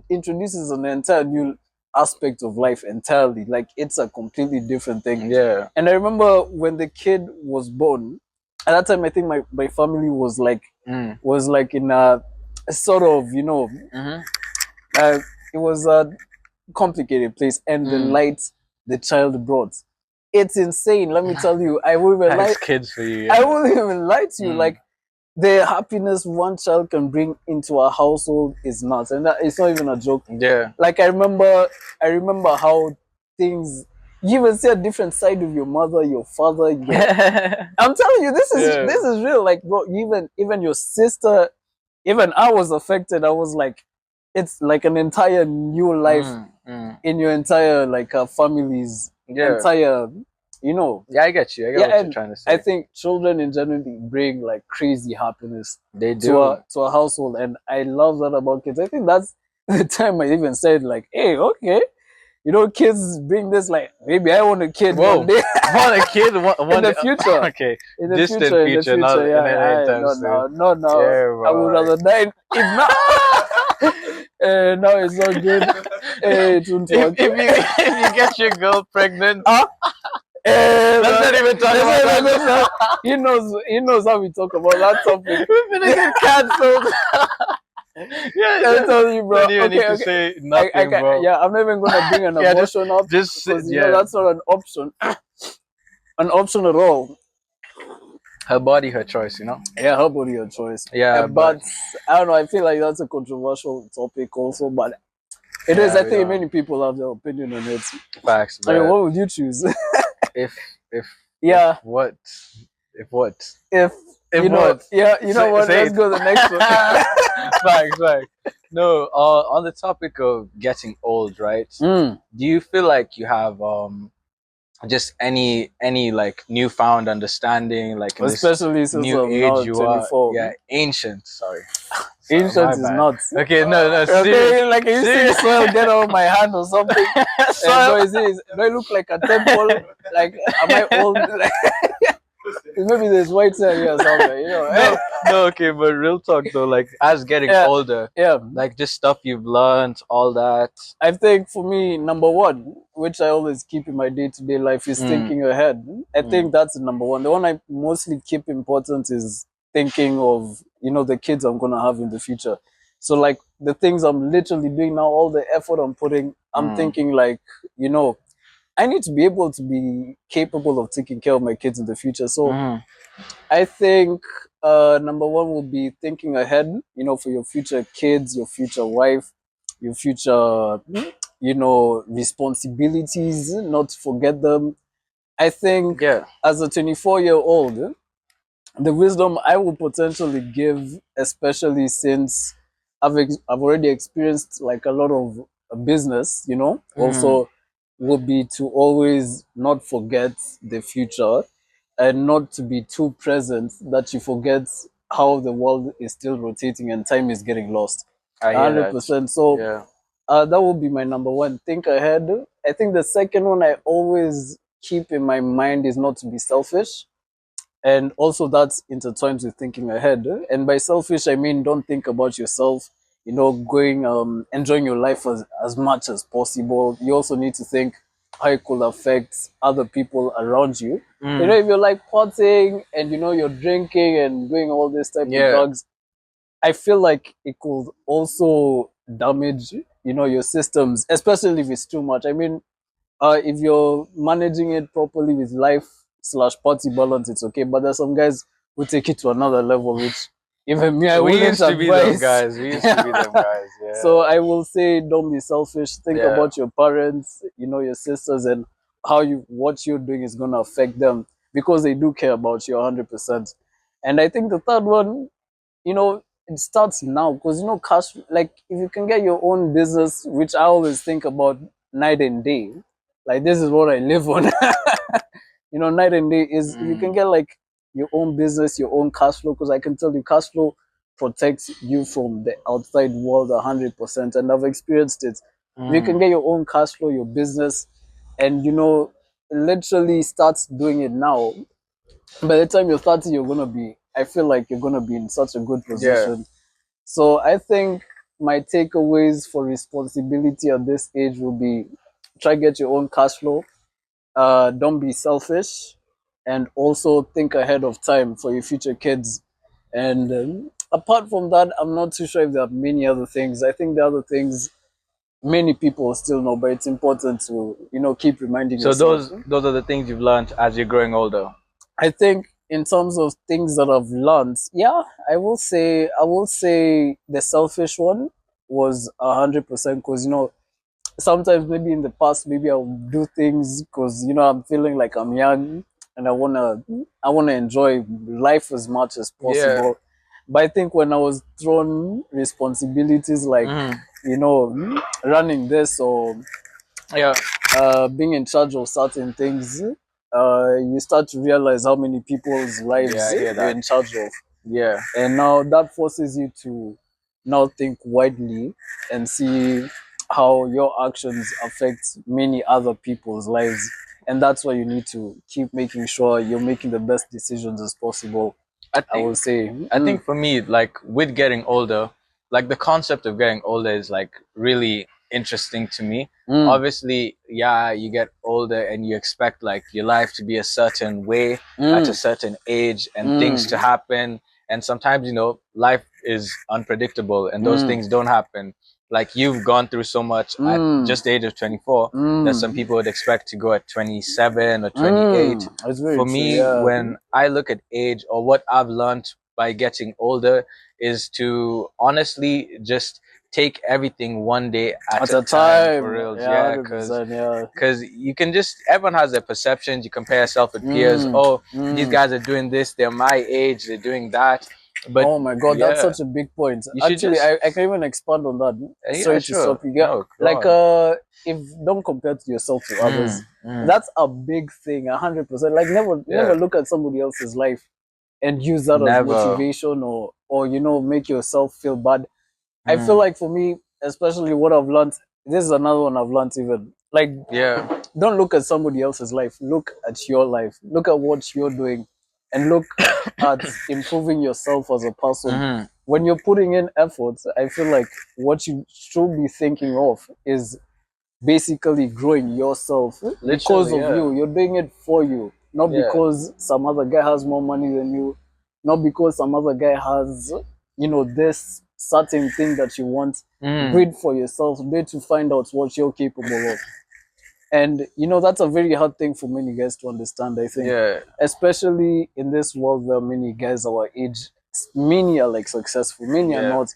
Speaker 2: introduces an entire new aspect of life entirely. Like it's a completely different thing.
Speaker 3: Yeah.
Speaker 2: And I remember when the kid was born, at that time I think my family was like in a sort of, you know, it was a complicated place, and the light the child brought, it's insane. Let me tell you, I won't even lie.
Speaker 3: Kids for you.
Speaker 2: I won't even lie to you. Like the happiness one child can bring into a household is nuts, and that it's not even a joke.
Speaker 3: Yeah.
Speaker 2: Like I remember how things. You even see a different side of your mother, your father. I'm telling you, this is real. Like, bro, even your sister, even I was affected. I was like, it's like an entire new life in your entire like family's entire. You know.
Speaker 3: Yeah, I get you. I get what you're trying to say.
Speaker 2: I think children in general bring like crazy happiness
Speaker 3: they do
Speaker 2: to a household, and I love that about kids. I think that's the time I even said like, hey, okay, you know, kids bring this, like maybe I want a kid one day.
Speaker 3: Want a kid in
Speaker 2: the future.
Speaker 3: Okay,
Speaker 2: in the
Speaker 3: distant
Speaker 2: future,
Speaker 3: not
Speaker 2: anytime soon. No. Yeah, I would rather die if not. No, it's not good. It won't work.
Speaker 3: If you get your girl pregnant. Let's not even talk about that.
Speaker 2: He knows how we talk about that topic.
Speaker 3: We're gonna get cancelled.
Speaker 2: I'm telling you, bro.
Speaker 3: Don't even need to say nothing, bro.
Speaker 2: Yeah, I'm not even gonna bring an abortion up.
Speaker 3: Just
Speaker 2: because you know that's not an option. An option at all.
Speaker 3: Her body, her choice, you know?
Speaker 2: Yeah, her body, her choice.
Speaker 3: Yeah,
Speaker 2: but I don't know, I feel like that's a controversial topic also, but it is. I think many people have their opinion on it.
Speaker 3: Facts,
Speaker 2: I mean, what would you choose?
Speaker 3: If
Speaker 2: what?
Speaker 3: Let's
Speaker 2: go to the next one.
Speaker 3: Facts. No, on the topic of getting old, right?
Speaker 2: Mm.
Speaker 3: Do you feel like you have just any like newfound understanding, like in this
Speaker 2: Especially since
Speaker 3: new
Speaker 2: I'm
Speaker 3: age
Speaker 2: now
Speaker 3: you are?
Speaker 2: 24.
Speaker 3: Yeah, ancient. Sorry,
Speaker 2: Ancient
Speaker 3: my
Speaker 2: is
Speaker 3: bad.
Speaker 2: not.
Speaker 3: Okay, no, serious,
Speaker 2: Okay, like you see
Speaker 3: serious.
Speaker 2: soil get on my hand or something.
Speaker 3: Soil.
Speaker 2: Do I look like a temple? Like, am I old? Maybe there's white hair here somewhere,
Speaker 3: No, no, okay, but real talk though, like as getting
Speaker 2: Yeah,
Speaker 3: older,
Speaker 2: yeah.
Speaker 3: like just stuff you've learned, all that.
Speaker 2: I think for me, number one, which I always keep in my day-to-day life, is thinking ahead. I think that's the number one. The one I mostly keep important is thinking of, the kids I'm gonna have in the future. So like the things I'm literally doing now, all the effort I'm putting, I'm thinking like, I need to be able to be capable of taking care of my kids in the future. So I think number one will be thinking ahead, for your future kids, your future wife, your future, responsibilities, not to forget them. I think
Speaker 3: Yeah.
Speaker 2: as a 24-year-old, the wisdom I will potentially give, especially since I've already experienced like a lot of business, also would be to always not forget the future and not to be too present that you forget how the world is still rotating and time is getting lost.
Speaker 3: I hear that.
Speaker 2: 100%. So
Speaker 3: Yeah.
Speaker 2: that would be my number one. Think ahead. I think the second one I always keep in my mind is not to be selfish. And also that's intertwined with thinking ahead. And by selfish, I mean don't think about yourself, going enjoying your life as much as possible. You also need to think how it could affect other people around you. If you're like partying and you're drinking and doing all this type of drugs, I feel like it could also damage, your systems, especially if it's too much. I mean, if you're managing it properly with life slash party balance, it's okay. But there's some guys who take it to another level, which even me, I
Speaker 3: We
Speaker 2: wouldn't
Speaker 3: used to be them
Speaker 2: advise.
Speaker 3: guys. We used to be them guys. Yeah.
Speaker 2: So I will say, don't be selfish. Think
Speaker 3: Yeah.
Speaker 2: about your parents, your sisters, and how what you're doing is gonna affect them because they do care about you 100%. And I think the third one, it starts now because cash. Like if you can get your own business, which I always think about night and day. Like this is what I live on. Night and day is if you can get like your own business, your own cash flow. Because I can tell you, cash flow protects you from the outside world 100%, and I've experienced it. If you can get your own cash flow, your business, and literally start doing it now, by the time you're 30, I feel like you're gonna be in such a good position. So I think my takeaways for responsibility at this age will be try get your own cash flow, don't be selfish, and also think ahead of time for your future kids. And apart from that, I'm not too sure if there are many other things. I think the other things many people still know, but it's important to keep reminding
Speaker 3: So
Speaker 2: yourself.
Speaker 3: those are the things you've learned as you're growing older.
Speaker 2: I think in terms of things that I've learned, yeah, I will say the selfish one was 100% because sometimes maybe in the past maybe I'll do things because I'm feeling like I'm young and I wanna enjoy life as much as possible. But I think when I was thrown responsibilities like running this or
Speaker 3: Yeah.
Speaker 2: being in charge of certain things, you start to realize how many people's lives
Speaker 3: Yeah, I hear
Speaker 2: you're
Speaker 3: that.
Speaker 2: in charge of.
Speaker 3: Yeah.
Speaker 2: And now that forces you to now think widely and see how your actions affect many other people's lives. And that's why you need to keep making sure you're making the best decisions as possible. I will say.
Speaker 3: I think for me, like with getting older, like the concept of getting older is like really interesting to me. Obviously, yeah, you get older and you expect like your life to be a certain way at a certain age and things to happen. And sometimes, life is unpredictable and those things don't happen. Like you've gone through so much at just the age of 24 that some people would expect to go at 27 or 28.
Speaker 2: That's very
Speaker 3: For
Speaker 2: true,
Speaker 3: me,
Speaker 2: yeah.
Speaker 3: when I look at age or what I've learned by getting older is to honestly just take everything one day at a time, for real. Yeah,
Speaker 2: 100%, yeah.
Speaker 3: because you can just, everyone has their perceptions. You compare yourself with peers. Oh, these guys are doing this, they're my age, they're doing that. But
Speaker 2: oh my god, that's
Speaker 3: yeah,
Speaker 2: such a big point.
Speaker 3: you should
Speaker 2: Actually,
Speaker 3: just
Speaker 2: I can even expand on that.
Speaker 3: yeah,
Speaker 2: Sorry to
Speaker 3: sure.
Speaker 2: stop you. Yeah,
Speaker 3: No, go
Speaker 2: like
Speaker 3: on.
Speaker 2: if don't compare to yourself to others.
Speaker 3: Mm.
Speaker 2: That's a big thing, 100%. Like never
Speaker 3: Yeah.
Speaker 2: look at somebody else's life and use that as
Speaker 3: Never.
Speaker 2: motivation or you know make yourself feel bad. I feel
Speaker 3: Mm.
Speaker 2: like for me, especially what I've learned, this is another one I've learned even. Like
Speaker 3: Yeah.
Speaker 2: don't look at somebody else's life. Look at your life. Look at what you're doing, and look at improving yourself as a person.
Speaker 3: Mhm.
Speaker 2: When you're putting in efforts, I feel like what you should be thinking of is basically growing yourself because
Speaker 3: Literally,
Speaker 2: of
Speaker 3: yeah.
Speaker 2: you. You're doing it for you, not
Speaker 3: Yeah.
Speaker 2: because some other guy has more money than you, not because some other guy has, you know, this certain thing that you want.
Speaker 3: Mm.
Speaker 2: Do it for yourself. Do it to find out what you're capable of. And you know that's a very hard thing for many guys to understand. I think,
Speaker 3: Yeah.
Speaker 2: especially in this world where many guys our age, many are like successful, many are
Speaker 3: Yeah.
Speaker 2: not.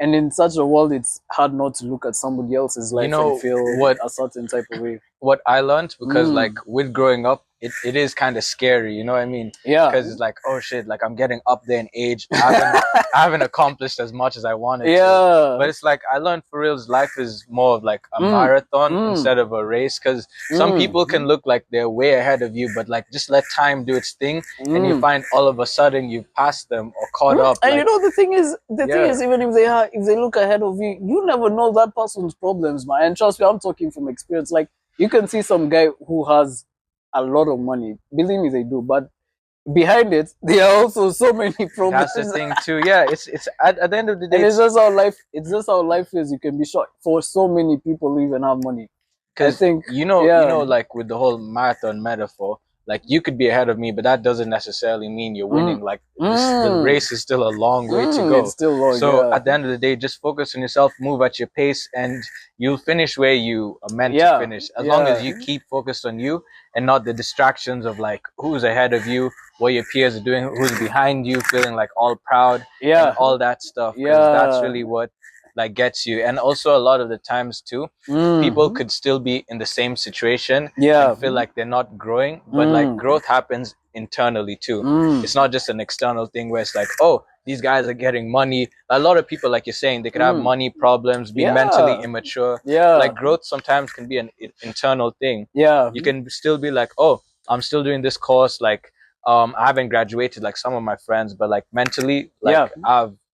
Speaker 2: And in such a world, it's hard not to look at somebody else's life
Speaker 3: know
Speaker 2: and feel
Speaker 3: what-
Speaker 2: a certain type of way.
Speaker 3: What I learned, because
Speaker 2: Mm.
Speaker 3: like with growing up, it is kind of scary, you know what I mean?
Speaker 2: Yeah.
Speaker 3: Because it's like, oh shit, like I'm getting up there in age. I haven't accomplished as much as I wanted to.
Speaker 2: Yeah.
Speaker 3: But it's like I learned for reals, life is more of like a
Speaker 2: Mm.
Speaker 3: marathon
Speaker 2: Mm.
Speaker 3: instead of a race. Because some
Speaker 2: Mm.
Speaker 3: people can look like they're way ahead of you, but like just let time do its thing, and you
Speaker 2: Mm.
Speaker 3: find all of a sudden you've passed them or caught up.
Speaker 2: And
Speaker 3: like,
Speaker 2: you know the thing is,
Speaker 3: Yeah.
Speaker 2: even if they look ahead of you, you never know that person's problems, man. And trust me, I'm talking from experience. Like you can see some guy who has a lot of money. Believe me, they do. But behind it, there are also so many problems.
Speaker 3: that's the thing too. Yeah, it's at the end of the day,
Speaker 2: And it's just how life. It's just how life is. You can be short for so many people who even have money. I
Speaker 3: because
Speaker 2: think
Speaker 3: you
Speaker 2: yeah.
Speaker 3: know, like with the whole marathon metaphor, like you could be ahead of me, but that doesn't necessarily mean you're winning. Like the race is still a long way to go.
Speaker 2: It's still long.
Speaker 3: So
Speaker 2: yeah.
Speaker 3: at the end of the day, just focus on yourself, move at your pace, and you'll finish where you are meant
Speaker 2: Yeah,
Speaker 3: to finish. As long as
Speaker 2: yeah.
Speaker 3: you keep focused on you and not the distractions of like who's ahead of you, what your peers are doing, who's behind you, feeling like all proud
Speaker 2: Yeah.
Speaker 3: and all that stuff. Because that's
Speaker 2: Yeah.
Speaker 3: really what like gets you. And also a lot of the times too, people could still be in the same situation
Speaker 2: Yeah.
Speaker 3: and feel like they're not growing, but like growth happens internally too. It's not just an external thing where it's like, oh, these guys are getting money. A lot of people, like you're saying, they could have money problems, be
Speaker 2: Yeah.
Speaker 3: mentally immature.
Speaker 2: Yeah.
Speaker 3: Like growth sometimes can be an internal thing.
Speaker 2: Yeah.
Speaker 3: You can still be like, oh, I'm still doing this course, like I haven't graduated like some of my friends, but like mentally, like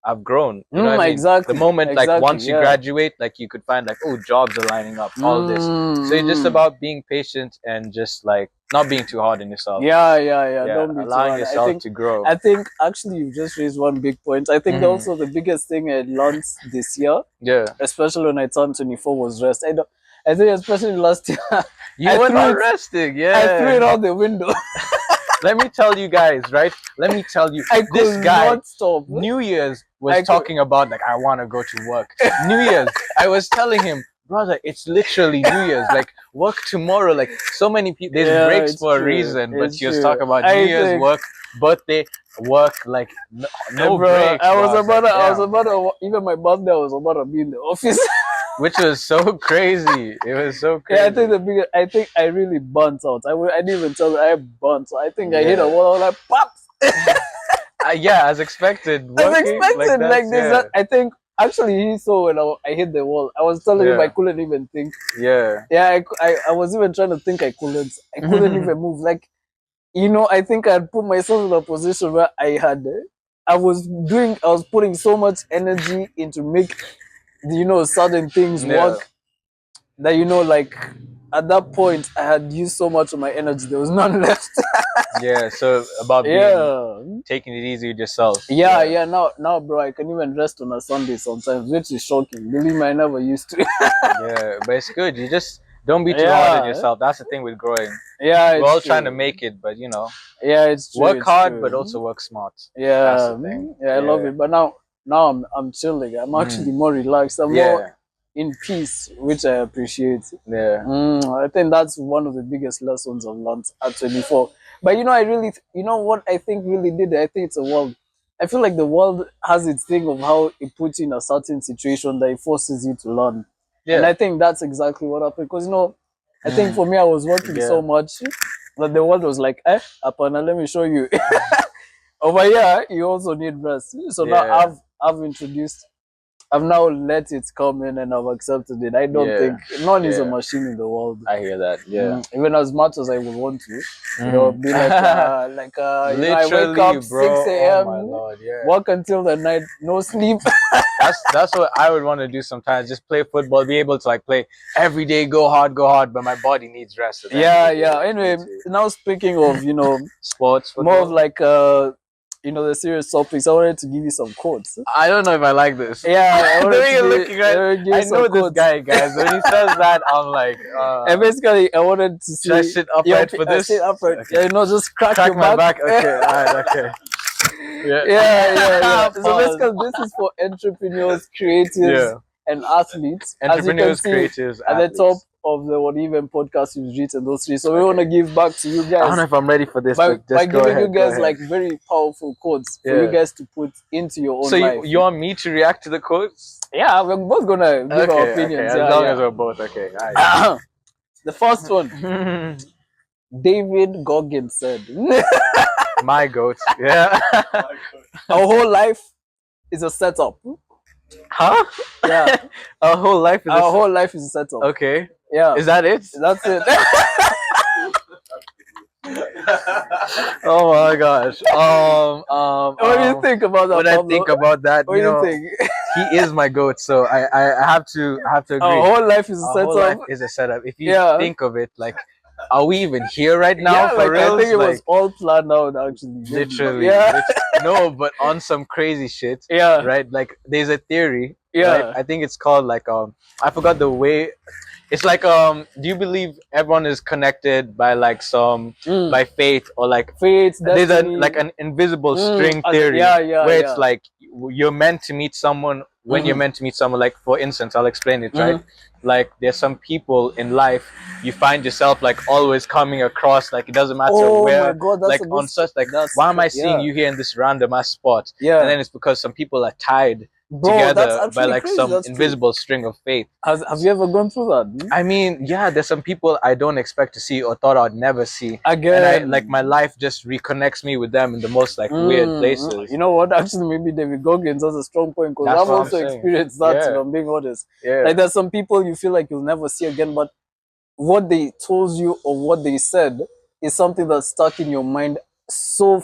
Speaker 3: I've grown. You know what I mean?
Speaker 2: Exactly.
Speaker 3: The moment like once you
Speaker 2: yeah.
Speaker 3: graduate, like you could find like, oh, jobs are lining up, all this. So it's just about being patient and just like not being too hard on yourself.
Speaker 2: Yeah.
Speaker 3: Allowing
Speaker 2: Don't be too hard.
Speaker 3: yourself to grow.
Speaker 2: I think actually you just raised one big point. I think also the biggest thing I learned this year,
Speaker 3: Yeah.
Speaker 2: especially when I turned 24, was rest. I think especially last year,
Speaker 3: You went on resting, yeah.
Speaker 2: I threw it out the window.
Speaker 3: Let me tell you guys, right? Let me tell you,
Speaker 2: I
Speaker 3: this
Speaker 2: could
Speaker 3: guy,
Speaker 2: not stop.
Speaker 3: New Year's was talking about like, I want to go to work. New Year's, I was telling him, brother, it's literally New Year's. Like, work tomorrow. Like, so many people, there's breaks for a reason, but he was talking about New Year's, work, birthday, work, like, no breaks.
Speaker 2: I was about to, even my birthday, I was about to be in the office.
Speaker 3: Which was so crazy. It was so crazy.
Speaker 2: Yeah, I think I really burnt out. I didn't even tell you I burnt out. I think I hit a wall. I was like, pop.
Speaker 3: Yeah, as expected.
Speaker 2: As expected, like this. I think actually he saw when I hit the wall. I was telling him I couldn't even think.
Speaker 3: Yeah.
Speaker 2: Yeah, I was even trying to think. I couldn't even move. Like, you know, I think I had put myself in a position where I was putting so much energy into make, you know, certain things work that, you know, like at that point I had used so much of my energy, there was none left.
Speaker 3: Yeah, so about taking it easy with yourself.
Speaker 2: Yeah. Now, bro, I can even rest on a Sunday sometimes, which is shocking. Believe me, I never used to.
Speaker 3: Yeah, but it's good. You just don't be too hard on yourself. That's the thing with growing.
Speaker 2: Yeah,
Speaker 3: we're all trying to make it, but you know.
Speaker 2: Yeah, it's true.
Speaker 3: Work hard, but also work smart.
Speaker 2: Yeah,
Speaker 3: that's the thing.
Speaker 2: Yeah, I love it. But now I'm chilling. I'm actually more relaxed. I'm more in peace, which I appreciate.
Speaker 3: Yeah.
Speaker 2: I think that's one of the biggest lessons I've learned at 24. But you know, you know what I think really did it? I think it's a world. I feel like the world has its thing of how it puts you in a certain situation that it forces you to learn. Yeah. And I think that's exactly what happened. Because, you know, I think for me, I was working so much that the world was like, Apana, let me show you. over here, you also need rest. So
Speaker 3: Yeah.
Speaker 2: now I've now let it come in and I've accepted it. I don't
Speaker 3: Yeah.
Speaker 2: think none is a
Speaker 3: Yeah.
Speaker 2: machine in the world.
Speaker 3: I hear that. Yeah.
Speaker 2: Even as much as I would want to, you know, be like you know, I wake
Speaker 3: Literally,
Speaker 2: up
Speaker 3: bro.
Speaker 2: 6 a.m.
Speaker 3: Oh my lord, yeah.
Speaker 2: work until the night, no sleep.
Speaker 3: That's what I would want to do sometimes. Just play football, be able to like play every day, go hard, but my body needs rest. at the end
Speaker 2: Yeah,
Speaker 3: of the day.
Speaker 2: yeah.
Speaker 3: Like,
Speaker 2: Anyway,
Speaker 3: me too.
Speaker 2: now speaking of, you know,
Speaker 3: Sports,
Speaker 2: more of
Speaker 3: football.
Speaker 2: like you know, the serious topics, I wanted to give you some quotes.
Speaker 3: I don't know if I like this.
Speaker 2: Yeah, I
Speaker 3: The
Speaker 2: wanted
Speaker 3: way
Speaker 2: to
Speaker 3: you're
Speaker 2: give-
Speaker 3: looking right.
Speaker 2: give you
Speaker 3: I
Speaker 2: some
Speaker 3: know this
Speaker 2: quotes.
Speaker 3: guy, guys. When he says that, I'm like,
Speaker 2: And basically, I wanted to see.
Speaker 3: should I sit upright for this?
Speaker 2: Sit upright.
Speaker 3: Okay.
Speaker 2: Yeah, you know, just crack
Speaker 3: Crack
Speaker 2: your
Speaker 3: my
Speaker 2: back.
Speaker 3: back. Okay, alright, okay. Yeah,
Speaker 2: Yeah. So
Speaker 3: Pause.
Speaker 2: basically, this is for entrepreneurs, creatives,
Speaker 3: Yeah.
Speaker 2: and athletes.
Speaker 3: Entrepreneurs,
Speaker 2: As you can see,
Speaker 3: creatives,
Speaker 2: at the
Speaker 3: athletes.
Speaker 2: top of the What Even podcast, you've written those three. So we want to give back to you
Speaker 3: I don't know
Speaker 2: guys
Speaker 3: if I'm ready for this,
Speaker 2: by
Speaker 3: but just go
Speaker 2: giving
Speaker 3: ahead.
Speaker 2: you guys
Speaker 3: go ahead.
Speaker 2: like very powerful quotes for you
Speaker 3: Yeah.
Speaker 2: guys to put into your own
Speaker 3: So
Speaker 2: life.
Speaker 3: you want me to react to the quotes?
Speaker 2: Yeah, we're both gonna give our opinions.
Speaker 3: As
Speaker 2: Yeah,
Speaker 3: long
Speaker 2: yeah.
Speaker 3: as we're both okay. Alright.
Speaker 2: The first one, David Goggins said,
Speaker 3: My goat. Yeah.
Speaker 2: "Our whole life is a setup."
Speaker 3: Huh?
Speaker 2: Yeah,
Speaker 3: Our whole life is
Speaker 2: our whole life is a setup.
Speaker 3: okay.
Speaker 2: Yeah,
Speaker 3: Is that it?
Speaker 2: that's it.
Speaker 3: Oh my gosh.
Speaker 2: What do you think about that?
Speaker 3: What I
Speaker 2: Pablo?
Speaker 3: think about that?
Speaker 2: What do you
Speaker 3: know,
Speaker 2: think?
Speaker 3: he is my goat, so I have to agree.
Speaker 2: Our whole life is a
Speaker 3: Our whole life
Speaker 2: setup.
Speaker 3: is a setup. If you
Speaker 2: Yeah.
Speaker 3: think of it, like, are we even here right now?
Speaker 2: Yeah,
Speaker 3: for
Speaker 2: like
Speaker 3: real?
Speaker 2: I think it
Speaker 3: Like,
Speaker 2: was all planned out actually.
Speaker 3: literally.
Speaker 2: Yeah.
Speaker 3: No, but on some crazy shit.
Speaker 2: Yeah.
Speaker 3: Right? Like, there's a theory.
Speaker 2: Yeah.
Speaker 3: Right? I think it's called like I forgot the way. It's like do you believe everyone is connected by like some by faith or like
Speaker 2: Fate,
Speaker 3: there's
Speaker 2: destiny.
Speaker 3: like an invisible string
Speaker 2: as-
Speaker 3: theory
Speaker 2: yeah,
Speaker 3: where
Speaker 2: yeah.
Speaker 3: it's like you're meant to meet someone when you're meant to meet someone. Like, for instance, I'll explain it, right? Like, there's some people in life you find yourself like always coming across, like it doesn't matter
Speaker 2: Oh
Speaker 3: where,
Speaker 2: my God, that's
Speaker 3: like
Speaker 2: a good
Speaker 3: on such like
Speaker 2: that's
Speaker 3: why am I
Speaker 2: yeah.
Speaker 3: seeing you here in this random ass spot?
Speaker 2: Yeah.
Speaker 3: And then it's because some people are tied
Speaker 2: Bro, that's
Speaker 3: together by
Speaker 2: actually
Speaker 3: like
Speaker 2: crazy.
Speaker 3: some
Speaker 2: That's true.
Speaker 3: invisible string of faith.
Speaker 2: Have you ever gone through that?
Speaker 3: I mean, yeah, there's some people I don't expect to see or thought I'd never see.
Speaker 2: Again.
Speaker 3: And like my life just reconnects me with them in the most like weird places.
Speaker 2: You know what? Actually, maybe David Goggins has a strong point because
Speaker 3: That's
Speaker 2: I've
Speaker 3: what I'm
Speaker 2: also
Speaker 3: saying.
Speaker 2: experienced that.
Speaker 3: Yeah.
Speaker 2: If I'm being honest,
Speaker 3: Yeah.
Speaker 2: like there's some people you feel like you'll never see again, but what they told you or what they said is something that's stuck in your mind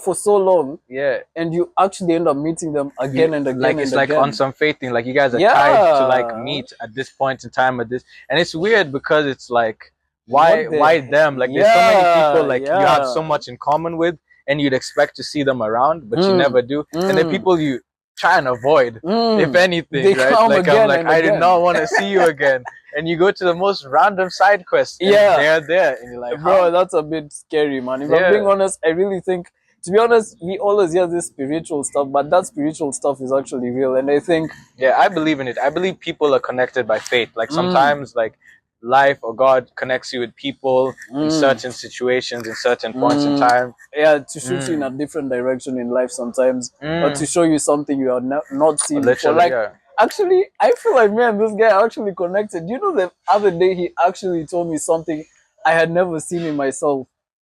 Speaker 2: for so long,
Speaker 3: Yeah.
Speaker 2: and you actually end up meeting them again and again.
Speaker 3: Like
Speaker 2: and
Speaker 3: it's like
Speaker 2: again.
Speaker 3: on some faith thing. Like you guys are
Speaker 2: Yeah.
Speaker 3: tied to like meet at this point in time at this, and it's weird because it's like why them? Like there's so many people like you have so much in common with, and you'd expect to see them around, but you never do. And the people you try and avoid, if anything,
Speaker 2: They
Speaker 3: right?
Speaker 2: come
Speaker 3: Like I'm
Speaker 2: again
Speaker 3: like
Speaker 2: and
Speaker 3: I did
Speaker 2: again.
Speaker 3: not want to see you again, and you go to the most random side quest. And
Speaker 2: Yeah.
Speaker 3: they're there, and you're like,
Speaker 2: Bro,
Speaker 3: how?
Speaker 2: that's a bit scary, man. If
Speaker 3: Yeah.
Speaker 2: I'm being honest, I really think, to be honest, we always hear this spiritual stuff, but that spiritual stuff is actually real. And I think,
Speaker 3: Yeah, I believe in it. I believe people are connected by faith. Like sometimes, like life or God connects you with people in certain situations, in certain points in time.
Speaker 2: yeah, to shoot you in a different direction in life sometimes, or to show you something you have not seen before.
Speaker 3: Literally,
Speaker 2: Like,
Speaker 3: yeah.
Speaker 2: actually, I feel like me and this guy are actually connected. You know, the other day he actually told me something I had never seen in myself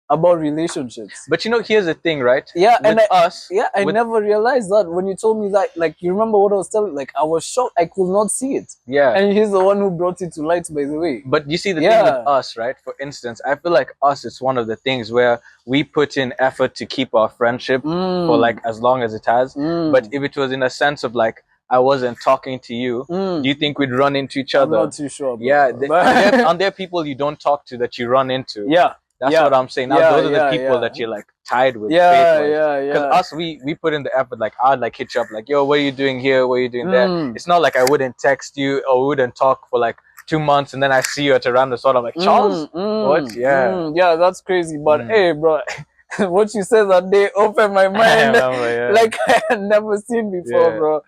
Speaker 2: about relationships.
Speaker 3: But you know, here's the thing, right?
Speaker 2: Yeah,
Speaker 3: with
Speaker 2: and
Speaker 3: us,
Speaker 2: I
Speaker 3: with-
Speaker 2: never realized that when you told me that. Like, you remember what I was telling? Like, I was shocked. I could not see it.
Speaker 3: yeah.
Speaker 2: And he's the one who brought it to light, by the way.
Speaker 3: But you see, the thing
Speaker 2: Yeah.
Speaker 3: with us, right? For instance, I feel like us is one of the things where we put in effort to keep our friendship for like as long as it has. But if it was in a sense of like I wasn't talking to you, do you think we'd run into each
Speaker 2: I'm
Speaker 3: other?
Speaker 2: not too sure. Bro.
Speaker 3: Yeah,
Speaker 2: But-
Speaker 3: are there people you don't talk to that you run into?
Speaker 2: yeah.
Speaker 3: That's
Speaker 2: yeah.
Speaker 3: what I'm saying. Now
Speaker 2: Yeah,
Speaker 3: those are the
Speaker 2: yeah,
Speaker 3: people
Speaker 2: yeah.
Speaker 3: that you're like tied with.
Speaker 2: Yeah,
Speaker 3: faith-wise.
Speaker 2: yeah,
Speaker 3: Because
Speaker 2: yeah.
Speaker 3: us, we put in the effort. Like I'd like hit you up, like, yo, what are you doing here? What are you doing there? It's not like I wouldn't text you or we wouldn't talk for like 2 months, and then I see you at a random spot. I'm like, Charles, what? Yeah,
Speaker 2: yeah, that's crazy. But hey, bro, what you said that day opened my mind
Speaker 3: yeah.
Speaker 2: like I had never seen before,
Speaker 3: Yeah.
Speaker 2: bro.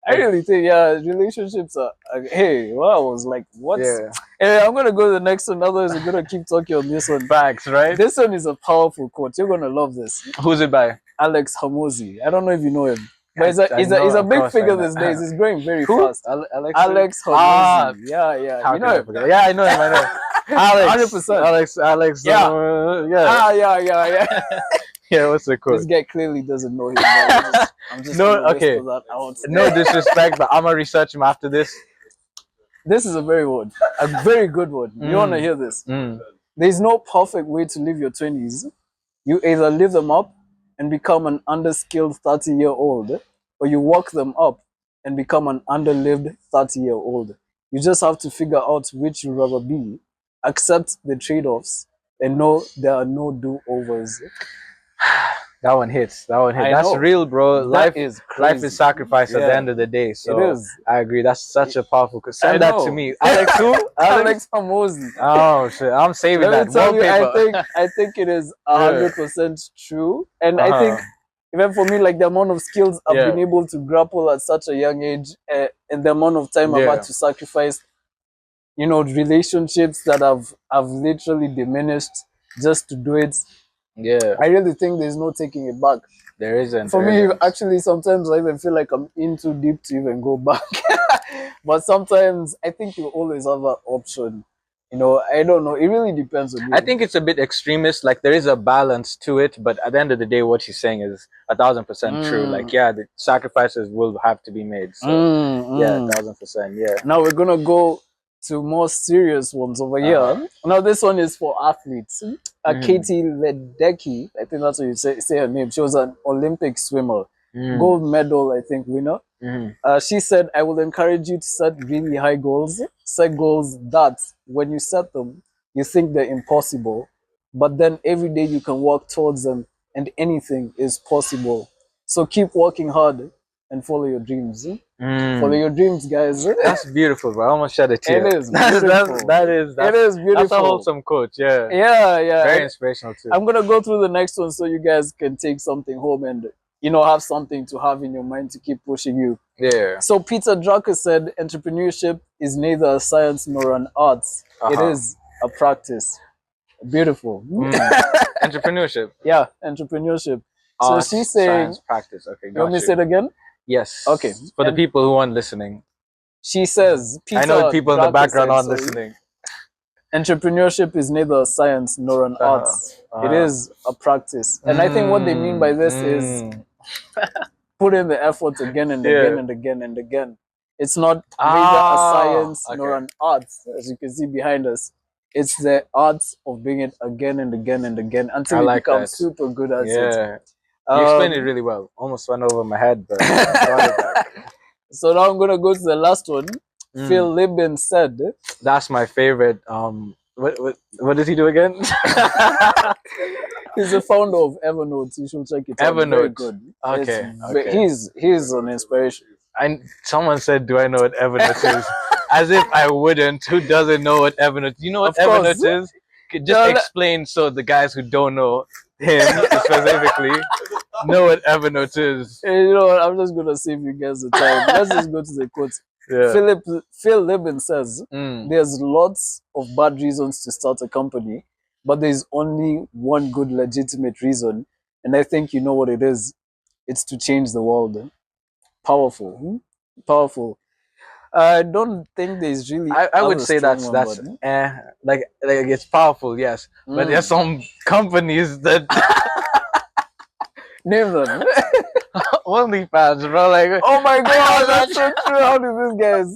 Speaker 2: I really think, yeah, relationships are. Hey, well, I was like, what?
Speaker 3: Yeah.
Speaker 2: Anyway, I'm gonna go to the next one. Otherwise, we're gonna keep talking on this one.
Speaker 3: Facts, right?
Speaker 2: This one is a powerful quote. You're gonna love this.
Speaker 3: Who's it by?
Speaker 2: Alex Hamosi. I don't know if you know him, but he's
Speaker 3: I
Speaker 2: a
Speaker 3: know, of
Speaker 2: big
Speaker 3: course,
Speaker 2: figure
Speaker 3: I know.
Speaker 2: these days. He's growing very
Speaker 3: Who?
Speaker 2: fast.
Speaker 3: Alex.
Speaker 2: Alex Hamosi.
Speaker 3: Ah,
Speaker 2: yeah.
Speaker 3: How
Speaker 2: You
Speaker 3: can
Speaker 2: know
Speaker 3: I
Speaker 2: him?
Speaker 3: forget? Yeah, I know him. I know. Alex.
Speaker 2: 100%.
Speaker 3: Alex.
Speaker 2: Yeah.
Speaker 3: Yeah.
Speaker 2: Yeah.
Speaker 3: Yeah, what's the
Speaker 2: This
Speaker 3: quote?
Speaker 2: guy clearly doesn't know him. I'm just
Speaker 3: No,
Speaker 2: gonna
Speaker 3: okay.
Speaker 2: whisper that out.
Speaker 3: No disrespect, but I'm gonna research him after this.
Speaker 2: This is a very good one. You wanna hear this? There's no perfect way to live your 20s. You either live them up and become an underskilled 30-year-old, or you work them up and become an underlived 30-year-old. You just have to figure out which you'd rather be, accept the trade-offs, and know there are no do-overs.
Speaker 3: That one hits. That one hits.
Speaker 2: I
Speaker 3: That's
Speaker 2: know.
Speaker 3: real, bro.
Speaker 2: That is
Speaker 3: Life
Speaker 2: crazy.
Speaker 3: is sacrifice at the
Speaker 2: Yeah.
Speaker 3: end of the day. So
Speaker 2: It is.
Speaker 3: I agree. That's such a powerful.
Speaker 2: I
Speaker 3: Send that to
Speaker 2: know.
Speaker 3: me, Alex. Who?
Speaker 2: Alex Hamosi.
Speaker 3: Oh shit! I'm saving
Speaker 2: Let
Speaker 3: that.
Speaker 2: me tell you,
Speaker 3: Wallpaper.
Speaker 2: I think it is 100% true, and I
Speaker 3: Uh-huh.
Speaker 2: think even for me, like the amount of skills I've
Speaker 3: Yeah.
Speaker 2: been able to grapple at such a young age, and the amount of time I've
Speaker 3: Yeah.
Speaker 2: had to sacrifice, relationships that I've literally diminished just to do it.
Speaker 3: Yeah.
Speaker 2: I really think there's no taking it back.
Speaker 3: There isn't.
Speaker 2: For
Speaker 3: there
Speaker 2: me,
Speaker 3: isn't.
Speaker 2: actually, sometimes I even feel like I'm in too deep to even go back. But sometimes I think you always have an option. I don't know. It really depends on you.
Speaker 3: I think it's a bit extremist. Like there is a balance to it, but at the end of the day, what she's saying is 1,000% true. Like yeah, the sacrifices will have to be made. So yeah, 1,000%. Yeah.
Speaker 2: Now we're gonna go to more serious ones over here. Now this one is for athletes. Katie Ledecky, I think that's what you say her name. She was an Olympic swimmer, gold medal, I think, winner. She said, "I will encourage you to set really high goals. Set goals that, when you set them, you think they're impossible, but then every day you can work towards them, and anything is possible. So keep working hard and follow your dreams. Follow your dreams, guys."
Speaker 3: That's beautiful, bro. I almost shed a tear.
Speaker 2: It is
Speaker 3: That
Speaker 2: beautiful.
Speaker 3: is
Speaker 2: It is beautiful.
Speaker 3: That's a wholesome quote. Yeah.
Speaker 2: Yeah.
Speaker 3: Very inspirational too.
Speaker 2: I'm gonna go through the next one so you guys can take something home and have something to have in your mind to keep pushing you.
Speaker 3: Yeah.
Speaker 2: So Peter Drucker said, "Entrepreneurship is neither a science nor an art. It is a practice." Beautiful.
Speaker 3: Entrepreneurship.
Speaker 2: Yeah, entrepreneurship.
Speaker 3: Art,
Speaker 2: so she's saying,
Speaker 3: science, practice. Okay,
Speaker 2: you want me to say it again?
Speaker 3: Yes.
Speaker 2: Okay.
Speaker 3: For the people who aren't listening.
Speaker 2: She says, Peter
Speaker 3: I know people in the
Speaker 2: Drucker
Speaker 3: background
Speaker 2: said,
Speaker 3: aren't
Speaker 2: sorry,
Speaker 3: listening.
Speaker 2: "Entrepreneurship is neither a science nor an art. It is a practice." And I think what they mean by this is put in the effort again and again and again and again. It's not neither a science nor an art, as you can see behind us. It's the art of doing it again and again and again until you become super good at it.
Speaker 3: You explained it really well. Almost went over my head, but got it back.
Speaker 2: So now I'm gonna go to the last one. Phil Libin said,
Speaker 3: "That's my favorite." What does he do again?
Speaker 2: He's the founder of Evernote. You should check it out.
Speaker 3: Evernote.
Speaker 2: Very good.
Speaker 3: Okay.
Speaker 2: He's an inspiration.
Speaker 3: Someone said, "Do I know what Evernote is?" As if I wouldn't. Who doesn't know what Evernote? You know what Evernote is? Just explain so the guys who don't know him specifically know what Evernote is.
Speaker 2: Hey, you know what? I'm just gonna save you guys the time. Let's just go to the quote.
Speaker 3: Yeah.
Speaker 2: Phil Libin says, "There's lots of bad reasons to start a company, but there's only one good legitimate reason, and I think you know what it is. It's to change the world." Powerful. Powerful. I don't think there's really.
Speaker 3: I would say that's like it's powerful, yes, but there's some companies that
Speaker 2: name them.
Speaker 3: OnlyFans, bro. Like,
Speaker 2: oh my god, that's so true. How did these guys?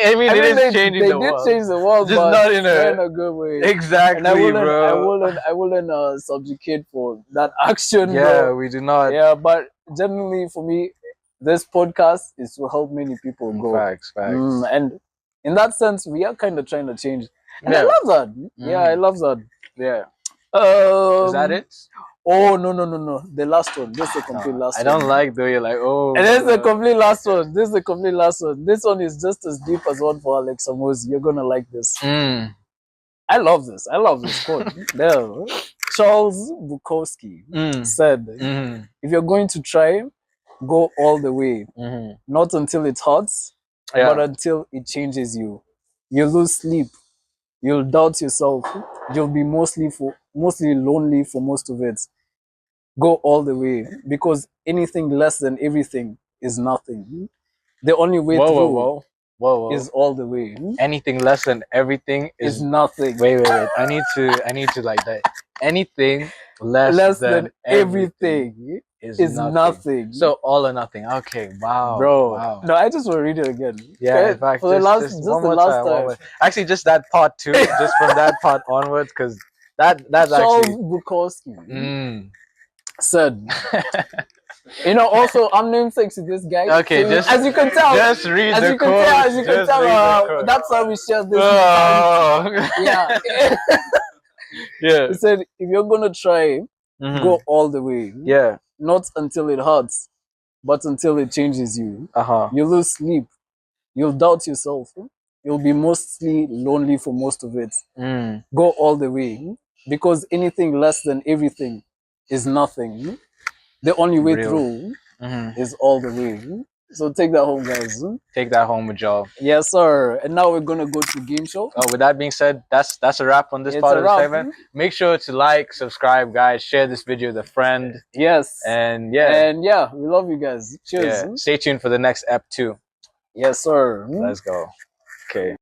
Speaker 3: I mean, it is changing the world.
Speaker 2: They did change the world,
Speaker 3: just
Speaker 2: but
Speaker 3: not in
Speaker 2: a good way.
Speaker 3: Exactly,
Speaker 2: and
Speaker 3: bro.
Speaker 2: I wouldn't subjugate for that action.
Speaker 3: Yeah,
Speaker 2: bro.
Speaker 3: we do not.
Speaker 2: Yeah, but generally for me, this podcast is to help many people go.
Speaker 3: Facts.
Speaker 2: And in that sense, we are kind of trying to change. And I love that. Yeah, I love that.
Speaker 3: Yeah. Is that it?
Speaker 2: Oh, no. The last one. This is the complete last one.
Speaker 3: I don't like the way you're like, oh.
Speaker 2: And this is the complete last one. This one is just as deep as one for Alex Amosi. You're going to like this. I love this quote. There. Charles Bukowski said, "If you're going to try, go all the way. Not until it hurts, but until it changes you. You'll lose sleep. You'll doubt yourself. You'll be mostly lonely for most of it. Go all the way, because anything less than everything is nothing. The only way through
Speaker 3: Whoa.
Speaker 2: is all the way.
Speaker 3: Anything less than everything
Speaker 2: Is nothing.
Speaker 3: Wait. I need to like that. Anything less than everything is nothing. So all or nothing. Okay. Wow.
Speaker 2: Bro.
Speaker 3: Wow.
Speaker 2: No, I just want to read it again.
Speaker 3: Yeah. In fact,
Speaker 2: for the last,
Speaker 3: just
Speaker 2: just
Speaker 3: one
Speaker 2: the
Speaker 3: more
Speaker 2: last
Speaker 3: time.
Speaker 2: time.
Speaker 3: Actually, just that part too. Just from that part onwards, because that's
Speaker 2: Charles
Speaker 3: actually.
Speaker 2: Bukowski said, you know, also I'm namesake to this guy.
Speaker 3: Okay,
Speaker 2: so
Speaker 3: just
Speaker 2: as you can tell,
Speaker 3: just read
Speaker 2: as
Speaker 3: the
Speaker 2: you can
Speaker 3: quote.
Speaker 2: tell, as you can
Speaker 3: Just
Speaker 2: tell,
Speaker 3: read the quote.
Speaker 2: that's how we share this.
Speaker 3: Oh.
Speaker 2: Yeah.
Speaker 3: Yeah.
Speaker 2: He said, if you're gonna try, go all the way.
Speaker 3: Yeah.
Speaker 2: Not until it hurts, but until it changes you.
Speaker 3: Uh-huh.
Speaker 2: You lose sleep. You'll doubt yourself. You'll be mostly lonely for most of it. Go all the way. Because anything less than everything is nothing. The only way through is all the way. So take that home, guys.
Speaker 3: Take that home with y'all.
Speaker 2: Yes, sir. And now we're gonna go to game show.
Speaker 3: With that being said, that's a wrap on this part of the segment. Make sure to like, subscribe, guys. Share this video with a friend.
Speaker 2: Yes.
Speaker 3: And yeah,
Speaker 2: we love you guys. Cheers.
Speaker 3: Yeah. Stay tuned for the next ep too.
Speaker 2: Yes, sir.
Speaker 3: Let's go. Okay.